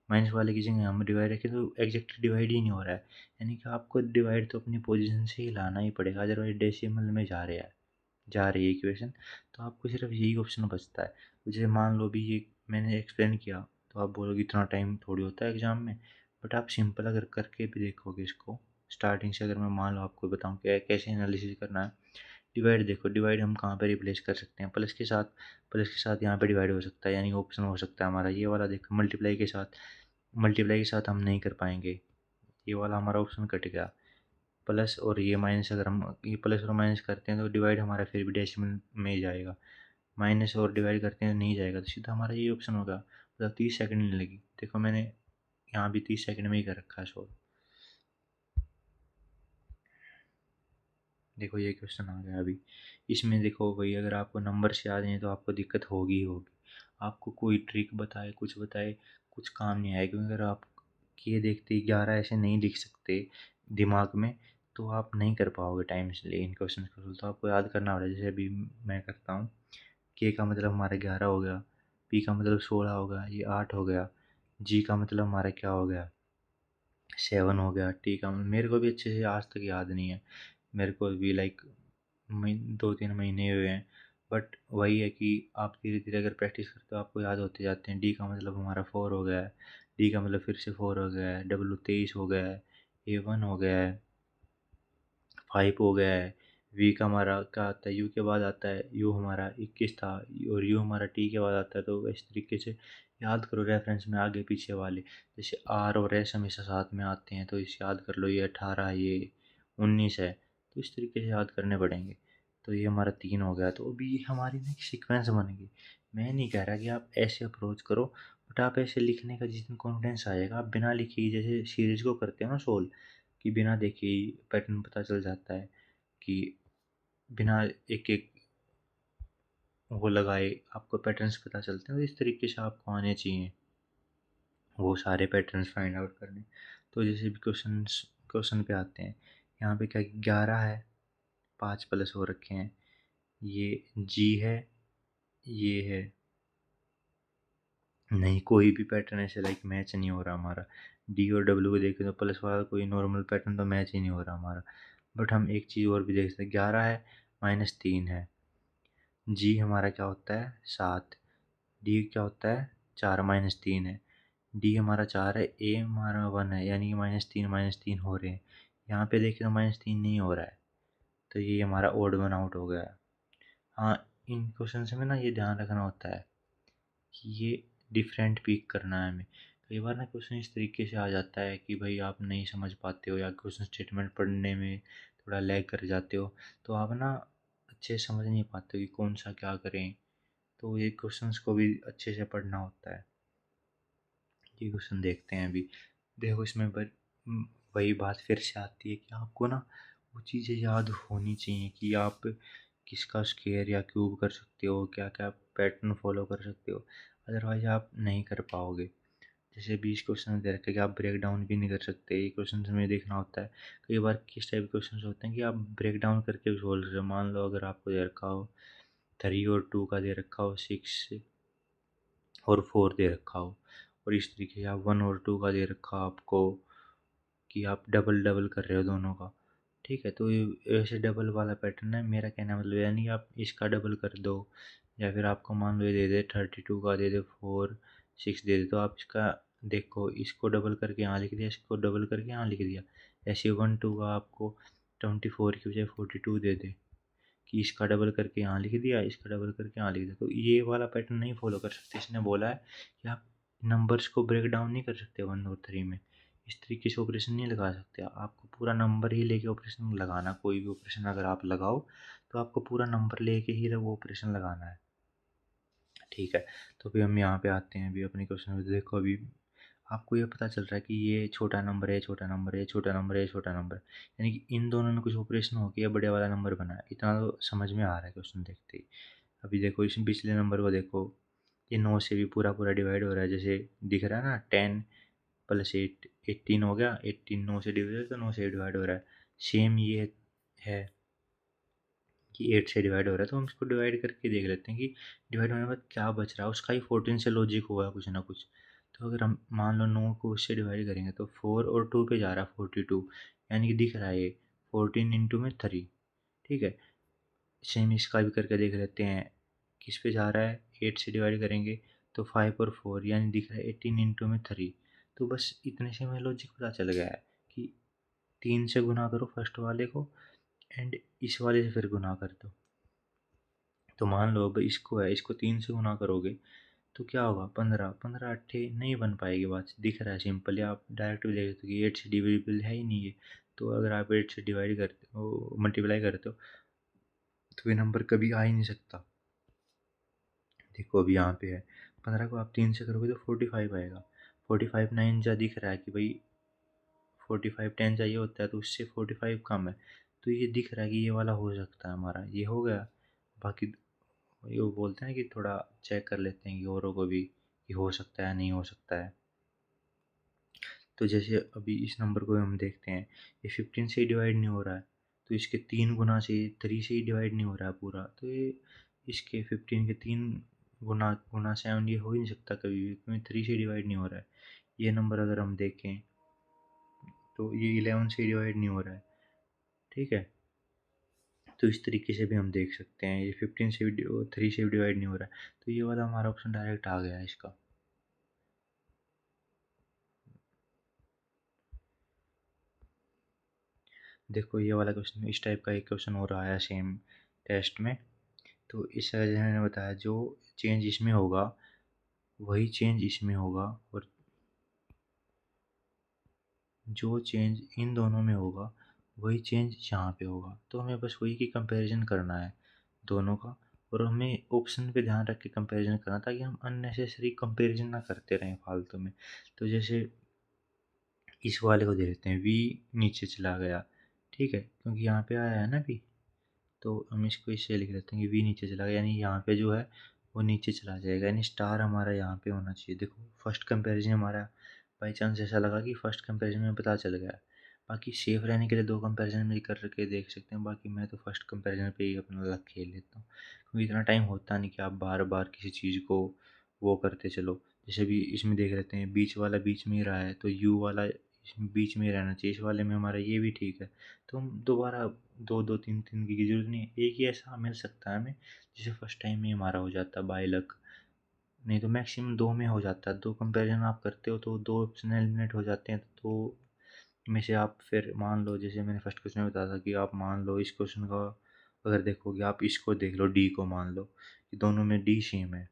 S1: माइनस वाले की जगह हम डिवाइड रखें तो एग्जैक्ट डिवाइड ही नहीं हो रहा है। यानी कि आपको डिवाइड तो अपनी पोजीशन से ही लाना ही पड़ेगा, अदरवाइज डेसिमल में जा रही है इक्वेशन। तो आपको सिर्फ यही ऑप्शन बचता है। तो जैसे मान लो भी ये मैंने एक्सप्लेन किया, तो आप बोलोगे इतना टाइम थोड़ी होता है एग्जाम में, बट आप सिंपल अगर करके भी देखोगे इसको स्टार्टिंग से, अगर मैं मान लो आपको बताऊँ कि कैसे एनालिसिस करना है। डिवाइड देखो, डिवाइड हम कहाँ पे रिप्लेस कर सकते हैं, प्लस के साथ। प्लस के साथ यहाँ पे डिवाइड हो सकता है, यानी ऑप्शन हो सकता है हमारा ये वाला। देखो मल्टीप्लाई के साथ, मल्टीप्लाई के साथ हम नहीं कर पाएंगे, ये वाला हमारा ऑप्शन कट गया। प्लस और ये माइनस, अगर हम ये प्लस और माइनस करते हैं तो डिवाइड हमारा फिर भी डेसिमल में ही जाएगा। माइनस और डिवाइड करते हैं तो नहीं जाएगा, तो सीधा हमारा ये ऑप्शन होगा। मतलब 30 सेकंड नहीं लगी। देखो मैंने यहाँ भी 30 सेकंड में ही कर रखा है सॉल्व। देखो ये क्वेश्चन आ गया अभी। इसमें देखो भाई, अगर आपको नंबर से याद नहीं तो आपको दिक्कत होगी ही होगी। आपको कोई ट्रिक बताए कुछ काम नहीं आएगा, क्योंकि अगर आप ये देखते 11 ऐसे नहीं लिख सकते दिमाग में, तो आप नहीं कर पाओगे टाइम से इन क्वेश्चन को सोल्व। तो आपको याद करना पड़ेगा। जैसे अभी मैं करता हूँ, के का मतलब हमारा 11 हो गया, पी का मतलब 16 हो गया, ये 8 हो गया, जी का मतलब हमारा क्या हो गया 7 हो गया, टी का मेरे को भी अच्छे से आज तक याद नहीं है। मेरे को भी लाइक 2-3 महीने हुए हैं। बट वही है कि आप धीरे धीरे अगर प्रैक्टिस करते हो आपको याद होते जाते हैं। डी का मतलब हमारा 4 हो गया है, डी का मतलब फिर से 4 हो गया है, डब्ल्यू 23 हो गया है, A1 हो गया है, 5 हो गया है। वी का हमारा क्या आता है, यू के बाद आता है, यू हमारा 21 था, और यू हमारा टी के बाद आता है। तो इस तरीके से याद करो रेफरेंस में आगे पीछे वाले। जैसे आर और एस हमेशा साथ में आते हैं, तो इसे याद कर लो, ये 18 है, ये 19 है। तो इस तरीके से याद करने पड़ेंगे। तो ये हमारा 3 हो गया। तो अभी हमारी ना एक सीक्वेंस बन गई। मैं नहीं कह रहा कि आप ऐसे अप्रोच करो, बट आप ऐसे लिखने का जिस दिन कॉन्फिडेंस आएगा, आप बिना लिखे ही जैसे सीरीज को करते हो ना सोल्व, कि बिना देखे ही पैटर्न पता चल जाता है, कि बिना एक एक वो लगाए आपको पैटर्न्स पता चलते हैं। तो इस तरीके से आपको आने चाहिए वो सारे पैटर्न्स फाइंड आउट करने। तो जैसे भी क्वेश्चन पे आते हैं, यहाँ पे क्या 11 है, 5 प्लस हो रखे हैं, ये जी है, ये है, नहीं कोई भी पैटर्न ऐसे लाइक मैच नहीं हो रहा हमारा। डी और डब्ल्यू को देखें तो प्लस वाला कोई नॉर्मल पैटर्न तो मैच ही नहीं हो रहा हमारा। बट हम एक चीज़ और भी देख सकते हैं, 11 है, -3 है, जी हमारा क्या होता है 7, डी क्या होता है 4 -3 है, डी हमारा 4 है, ए हमारा 1 है, यानी कि -3 हो रहे हैं। यहाँ पे देखें तो -3 नहीं हो रहा है, तो ये हमारा ओड वन आउट हो गया। हाँ, इन क्वेश्चन में ना ये ध्यान रखना होता है कि ये डिफरेंट पिक करना है हमें। कई बार ना क्वेश्चन इस तरीके से आ जाता है कि भाई आप नहीं समझ पाते हो, या क्वेश्चन स्टेटमेंट पढ़ने में थोड़ा लैग कर जाते हो, तो आप ना अच्छे से समझ नहीं पाते हो कि कौन सा क्या करें। तो ये क्वेश्चंस को भी अच्छे से पढ़ना होता है। ये क्वेश्चन देखते हैं अभी। देखो इसमें वही बात फिर से आती है कि आपको ना वो चीज़ें याद होनी चाहिए कि आप किसका स्क्वायर या क्यूब कर सकते हो, क्या क्या पैटर्न फॉलो कर सकते हो। अदरवाइज आप नहीं कर पाओगे। जैसे 20 क्वेश्चन दे रखे कि आप ब्रेक डाउन भी नहीं कर सकते, ये क्वेश्चन में देखना होता है। कई बार किस टाइप के क्वेश्चन होते हैं कि आप ब्रेक डाउन करके भी सोल्व कर रहे हो। मान लो अगर आपको दे रखा हो 3 और 2 का दे रखा हो, 6 और 4 दे रखा हो, और इस तरीके से आप 1 और 2 का दे रखा हो आपको, कि आप डबल डबल कर रहे हो दोनों का। ठीक है, तो ये ऐसे डबल वाला पैटर्न है। मेरा कहना मतलब यानी आप इसका डबल कर दो, या फिर आपको मान लो ये दे दे 32 का दे दे, 4 6 दे दे, तो आप इसका देखो इसको डबल करके यहाँ लिख दिया, इसको डबल करके यहाँ लिख दिया। ऐसे 1 2 का आपको 24 की बजाय 42 दे दे, कि इसका डबल करके यहाँ लिख दिया, इसका डबल करके यहाँ लिख दिया। तो ये वाला पैटर्न नहीं फॉलो कर सकते। इसने बोला है कि आप नंबर्स को ब्रेक डाउन नहीं कर सकते 1 और 3 में। इस तरीके से ऑपरेशन नहीं लगा सकते। आपको पूरा नंबर ही लेके ऑपरेशन लगाना, कोई भी ऑपरेशन अगर आप लगाओ तो आपको पूरा नंबर लेके ही वो ऑपरेशन लगाना है, ठीक है। तो अभी हम यहाँ पे आते हैं, अभी अपने क्वेश्चन में देखो, अभी आपको ये पता चल रहा है कि ये छोटा नंबर है, छोटा नंबर है, छोटा नंबर है, छोटा नंबर है, यानी कि इन दोनों में कुछ ऑपरेशन हो के ये बड़े वाला नंबर बना है। इतना तो समझ में आ रहा है क्वेश्चन देखते ही। अभी देखो इस पिछले नंबर को देखो, ये 9 से भी पूरा पूरा डिवाइड हो रहा है, जैसे दिख रहा है ना, 10 + 8 18 हो गया। 18 9 से डिवाइड, तो 9 से डिवाइड हो रहा है। सेम ये है कि 8 से डिवाइड हो रहा है, तो हम इसको डिवाइड करके देख लेते हैं कि डिवाइड होने के बाद क्या बच रहा है। उसका ही 14 से लॉजिक हुआ कुछ ना कुछ। तो अगर हम मान लो 9 को उससे डिवाइड करेंगे तो 4 और 2 पे जा रहा है 42, यानी कि दिख रहा है ये 14 इंटू में 3, ठीक है। सेम इसका भी करके देख लेते हैं, किस पे जा रहा है, 8 से डिवाइड करेंगे तो 5 और 4, यानी दिख रहा है 18 इंटू में 3। तो बस इतने से हमें लॉजिक पता चल गया है कि 3 से गुना करो फर्स्ट वाले को एंड इस वाले से फिर गुना कर दो। तो मान लो अब इसको है, इसको 3 से गुना करोगे तो क्या होगा, 15 15 अट्ठे नहीं बन पाएगी बात, दिख रहा है सिंपल। या आप डायरेक्ट भी देख सकते हो कि 8 से डिविजिबल है ही नहीं है। तो अगर आप 8 से डिवाइड करते हो, मल्टीप्लाई करते हो, तो ये नंबर कभी आ ही नहीं सकता। देखो अभी यहाँ पे है, 15 को आप 3 से करोगे तो 45 आएगा। 45 9 जा दिख रहा है कि भाई 45 10 चाहिए होता है, तो उससे 45 कम है। तो ये दिख रहा है कि ये वाला हो सकता है हमारा, ये हो गया। बाकी ये वो बोलते हैं कि थोड़ा चेक कर लेते हैं कि औरों को भी कि हो सकता है नहीं हो सकता है। तो जैसे अभी इस नंबर को हम देखते हैं, ये 15 से ही डिवाइड नहीं हो रहा है, तो इसके 3 गुना से 3 से ही डिवाइड नहीं हो रहा है पूरा। तो ये इसके 15 के 3 गुना गुना 7 ये हो ही नहीं सकता कभी भी, क्योंकि 3 से डिवाइड नहीं हो रहा है। ये नंबर अगर हम देखें तो ये 11 से डिवाइड नहीं हो रहा है, ठीक है। तो इस तरीके से भी हम देख सकते हैं, ये 15 से भी 3 से भी डिवाइड नहीं हो रहा है, तो ये वाला हमारा ऑप्शन डायरेक्ट आ गया है इसका। देखो ये वाला क्वेश्चन, इस टाइप का एक क्वेश्चन और आया सेम टेस्ट में। तो इस वजह ने बताया जो चेंज इसमें होगा वही चेंज इसमें होगा, और जो चेंज इन दोनों में होगा वही चेंज यहाँ पे होगा। तो हमें बस वही की कंपैरिजन करना है दोनों का, और हमें ऑप्शन पे ध्यान रख के कंपैरिजन करना, ताकि हम अननेसेसरी कंपैरिजन ना करते रहें फालतू में। तो जैसे इस वाले को दे लेते हैं, वी नीचे चला गया, ठीक है, क्योंकि यहाँ पे आया है ना वी। तो हम इसको इससे लिख लेते हैं कि वी नीचे चला गया, यानी यहाँ पे जो है वो नीचे चला जाएगा, यानी स्टार हमारा यहाँ पे होना चाहिए। देखो फर्स्ट कंपैरिजन हमारा बाई चांस ऐसा लगा कि फर्स्ट कंपैरिजन में पता चल गया। बाकी सेफ रहने के लिए दो कंपैरिजन में करके देख सकते हैं, बाकी मैं तो फर्स्ट कंपैरिजन पे ही अपना लक खेल लेता हूँ, क्योंकि इतना टाइम होता नहीं कि आप बार बार किसी चीज़ को वो करते चलो। जैसे भी इसमें देख लेते हैं, बीच वाला बीच में ही रहा है, तो यू वाला इसमें बीच में ही रहना चाहिए, इस वाले में हमारा ये भी ठीक है। तो हम दोबारा दो दो तीन तीन की ज़रूरत नहीं है, एक ही ऐसा मिल सकता है हमें जिसे फर्स्ट टाइम में हमारा हो जाता है बाय लक। नहीं तो मैक्सिमम दो में हो जाता है, दो कंपैरिजन आप करते हो तो दो ऑप्शन एलिमिनेट हो जाते हैं। तो में से आप फिर मान लो, जैसे मैंने फर्स्ट क्वेश्चन में बताया था कि आप मान लो इस क्वेश्चन का अगर देखोगे, आप इसको देख लो, डी को मान लो कि दोनों में डी सेम है।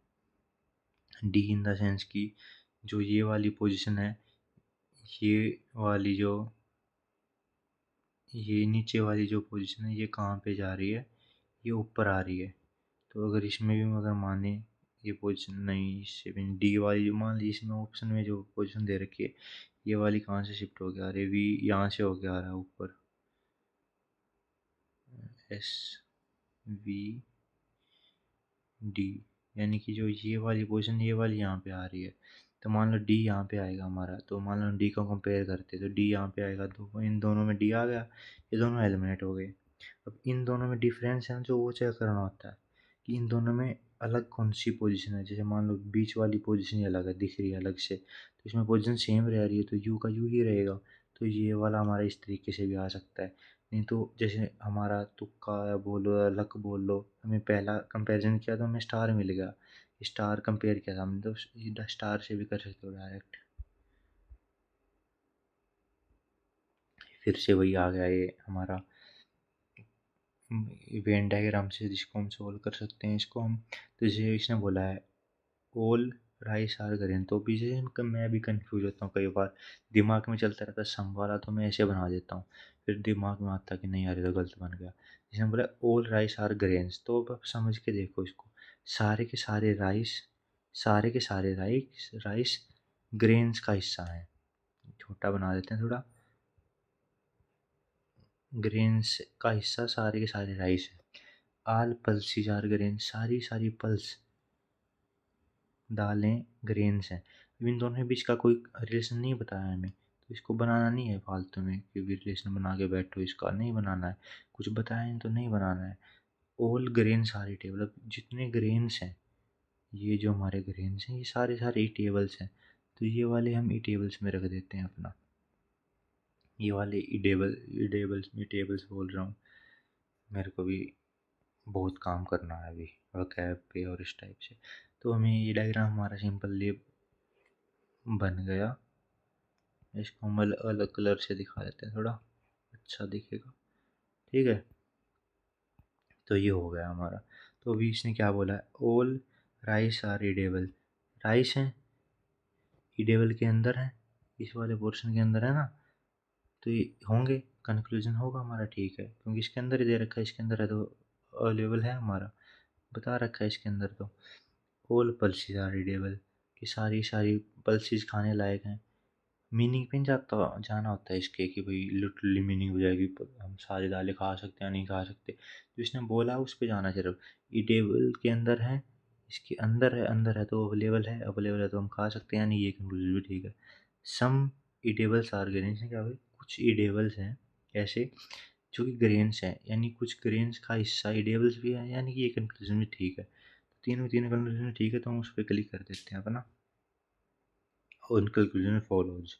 S1: डी इन द सेंस कि जो ये वाली पोजीशन है, ये वाली जो ये नीचे वाली जो पोजीशन है, ये कहाँ पे जा रही है, ये ऊपर आ रही है। तो अगर इसमें भी अगर माने ये पोजीशन नहीं, इससे भी डी वाली जो मान ली, इसमें ऑप्शन में जो पोजीशन दे रखी है, ये वाली कहाँ से शिफ्ट हो गया, अरे वी यहाँ से हो गया आ रहा है ऊपर, एस वी डी, यानी कि जो ये वाली पोजीशन ये वाली यहाँ पे आ रही है। तो मान लो डी यहाँ पे आएगा हमारा, तो मान लो डी को कंपेयर करते तो डी यहाँ पे आएगा, तो इन दोनों में डी आ गया, ये दोनों एलिमिनेट हो गए। अब इन दोनों में डिफरेंस है जो वो चेक करना होता है कि इन दोनों में अलग कौन सी पोजीशन है। जैसे मान लो बीच वाली पोजीशन ही अलग है, दिख रही है अलग से, तो इसमें पोजीशन सेम रह रही है, तो यू का यू ही रहेगा। तो ये वाला हमारा इस तरीके से भी आ सकता है। नहीं तो जैसे हमारा तुक्का या बोलो या लक बोल लो, हमें पहला कंपैरिजन किया तो हमें स्टार मिल गया, स्टार कंपेयर किया था हमने, तो स्टार से भी कर सकते हो डायरेक्ट। फिर से वही आ गया ये हमारा वेन डायग्राम से, जिसको हम सोल्व कर सकते हैं। इसको हम, तो जैसे इसने बोला है ऑल राइस आर ग्रेन। तो बीच में मैं भी कंफ्यूज होता हूँ कई बार, दिमाग में चलता रहता है सम वाला, तो मैं ऐसे बना देता हूँ, फिर दिमाग में आता कि नहीं यार ये तो गलत बन गया। जिसने बोला ऑल राइस आर ग्रेन्स, तो अब आप समझ के देखो इसको, सारे के सारे राइस, सारे के सारे राइस राइस ग्रेन्स का हिस्सा है। छोटा बना देते हैं थोड़ा, ग्रेन्स का हिस्सा सारे के सारे राइस है। आल पल्सीज आर ग्रेन, सारी सारी पल्स दालें ग्रेन्स हैं। इन दोनों के बीच का कोई रिलेशन नहीं बताया हमें, तो इसको बनाना नहीं है फालतू में कि भी रिलेशन बना के बैठो, इसका नहीं बनाना है। कुछ बताया नहीं तो नहीं बनाना है। ऑल ग्रेन्स आर ईटेबल, मतलब जितने ग्रेन्स हैं, ये जो हमारे ग्रेन्स हैं ये सारे सारे ईटेबल्स हैं। तो ये वाले हम ईटेबल्स में रख देते हैं अपना, ये वाले ईटेबल्स बोल रहा हूँ। मेरे को भी बहुत काम करना है अभी वकैब पे और इस टाइप से। तो हमें ये डायग्राम हमारा सिंपली बन गया। इसको हम अलग कलर से दिखा देते हैं, थोड़ा अच्छा दिखेगा। ठीक है, तो ये हो गया हमारा। तो अभी इसने क्या बोला है, all rice are edible, rice है ईडेबल के अंदर है, इस वाले पोर्शन के अंदर है ना, तो ये होंगे, कंक्लूजन होगा हमारा। ठीक है, क्योंकि इसके अंदर ही दे रखा है, इसके अंदर है तो अवेलेबल है हमारा, बता रखा है इसके अंदर। तो ऑल पल्सीज आर ईडेबल, कि सारी सारी पल्सीज खाने लायक हैं। मीनिंग पे नहीं जाना होता है इसके कि भाई लिटरली मीनिंग हो जाएगी हम सारी दालें खा सकते हैं नहीं खा सकते, तो इसने बोला उस पे जाना सिर्फ। ईटेबल के अंदर है, इसके अंदर है तो अवेलेबल है तो हम खा सकते हैं, यानी ये कंक्लूजन भी ठीक है। सम ईटेबल्स आर ग्रेन्स हैं, क्या भाई कुछ ईडेबल्स हैं ऐसे जो कि ग्रेन्स हैं, यानी कुछ ग्रेन्स का हिस्सा ईडेबल्स भी है, यानी कि ये कंक्लूजन भी ठीक है। तीनों तीनों कंक्लूजन ठीक है, तो हम उस पर क्लिक कर देते हैं अपना, और कंक्लूजन फॉलोज।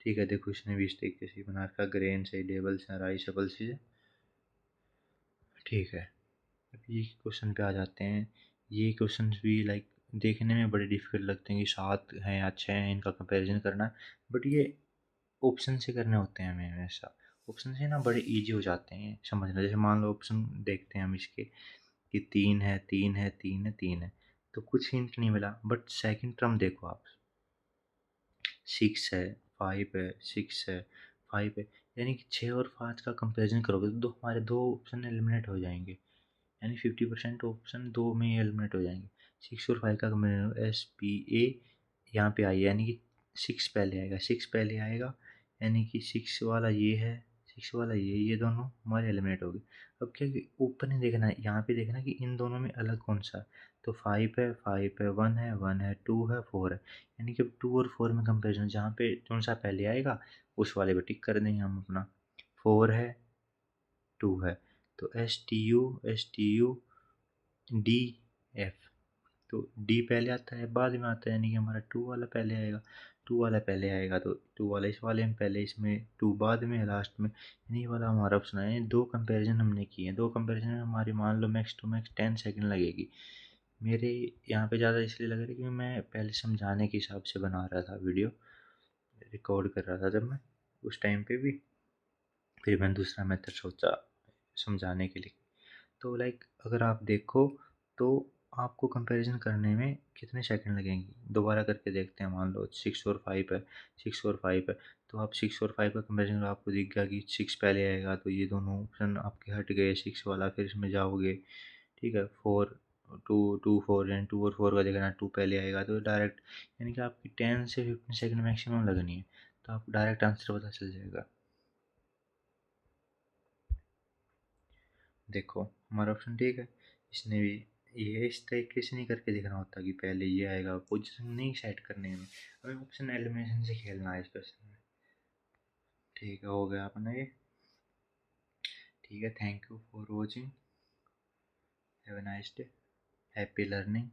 S1: ठीक है, देखो इसने भी इस तरीके से बना रखा, ग्रेन से टेबल्स हैं, राइस है, पल्सीज है। ठीक है, अब ये क्वेश्चन पे आ जाते हैं। ये क्वेश्चन भी लाइक देखने में बड़े डिफिकल्ट लगते हैं कि 7 हैं या 6 हैं, इनका कंपैरिजन करना, बट ये ऑप्शन से करने होते हैं हमें हमेशा। ऑप्शन से ना बड़े इजी हो जाते हैं समझना। जैसे मान लो ऑप्शन देखते हैं हम इसके कि 3 है, 3 है, 3 है, 3 है, तो कुछ हिंट नहीं मिला, बट सेकंड टर्म देखो आप, 6 है, 5 है, 6 है, 5 है, यानी कि 6 और 5 का कंपैरिजन करोगे तो हमारे दो ऑप्शन एलिमिनेट हो जाएंगे, यानी 50% ऑप्शन दो में एलिमिनेट हो जाएंगे। 6 और 5 का कंपैरिजन, SPA यहाँ पे आई, यानी कि 6 पहले आएगा, 6 पहले आएगा, यानी कि 6 वाला ये है, 6 वाला ये दोनों हमारे एलिमिनेट हो गए। अब क्या ऊपर नहीं देखना है, यहाँ पे देखना है कि इन दोनों में अलग कौन सा है। तो 5 है, 5 है, 1 है, 1 है, 2 है, 4 है, यानी कि 2 और 4 में कंपेरिजन, जहाँ पे कौन सा पहले आएगा उस वाले पे टिक कर देंगे हम अपना। 4 है, 2 है, तो STU, DF, तो डी पहले आता है बाद में आता है, यानी कि हमारा 2 वाला पहले आएगा। 2 वाला पहले आएगा तो 2 वाला इस वाले में पहले, इसमें 2 बाद में है लास्ट में, यानी ये वाला हमारा ऑप्शन है। दो कंपैरिजन हमने किए हैं, दो कंपैरिजन में हमारी मान लो मैक्स टू मैक्स 10 सेकंड लगेगी। मेरे यहाँ पे ज़्यादा इसलिए लग रहा है कि मैं पहले समझाने के हिसाब से बना रहा था वीडियो, रिकॉर्ड कर रहा था जब मैं उस टाइम पे भी, फिर मैंने दूसरा मेथड सोचा समझाने के लिए। तो लाइक अगर आप देखो तो आपको कंपैरिजन करने में कितने सेकंड लगेंगे, दोबारा करके देखते हैं। मान लो 6 और 5 है, 6 और 5 है, तो आप 6 और 5 का कंपैरिजन आपको दिख गया कि 6 पहले आएगा, तो ये दोनों ऑप्शन आपके हट गए, 6 वाला, फिर इसमें जाओगे। ठीक है, 4, 2 4 एंड 2 और 4 का देखना, 2 पहले आएगा तो डायरेक्ट, यानी कि आपकी 10 से 15 सेकंड मैक्सिमम लगनी है, तो आपको डायरेक्ट आंसर पता चल जाएगा। देखो हमारा ऑप्शन ठीक है, इसने भी ये इस तरीके से नहीं करके दिखना होता कि पहले ये आएगा, पोजीशन नहीं सेट करने में, हमें ऑप्शन एलिमिनेशन से खेलना है इस क्वेश्चन में। ठीक है, हो गया अपना ये। ठीक है, thank you for watching, have a nice day, happy learning.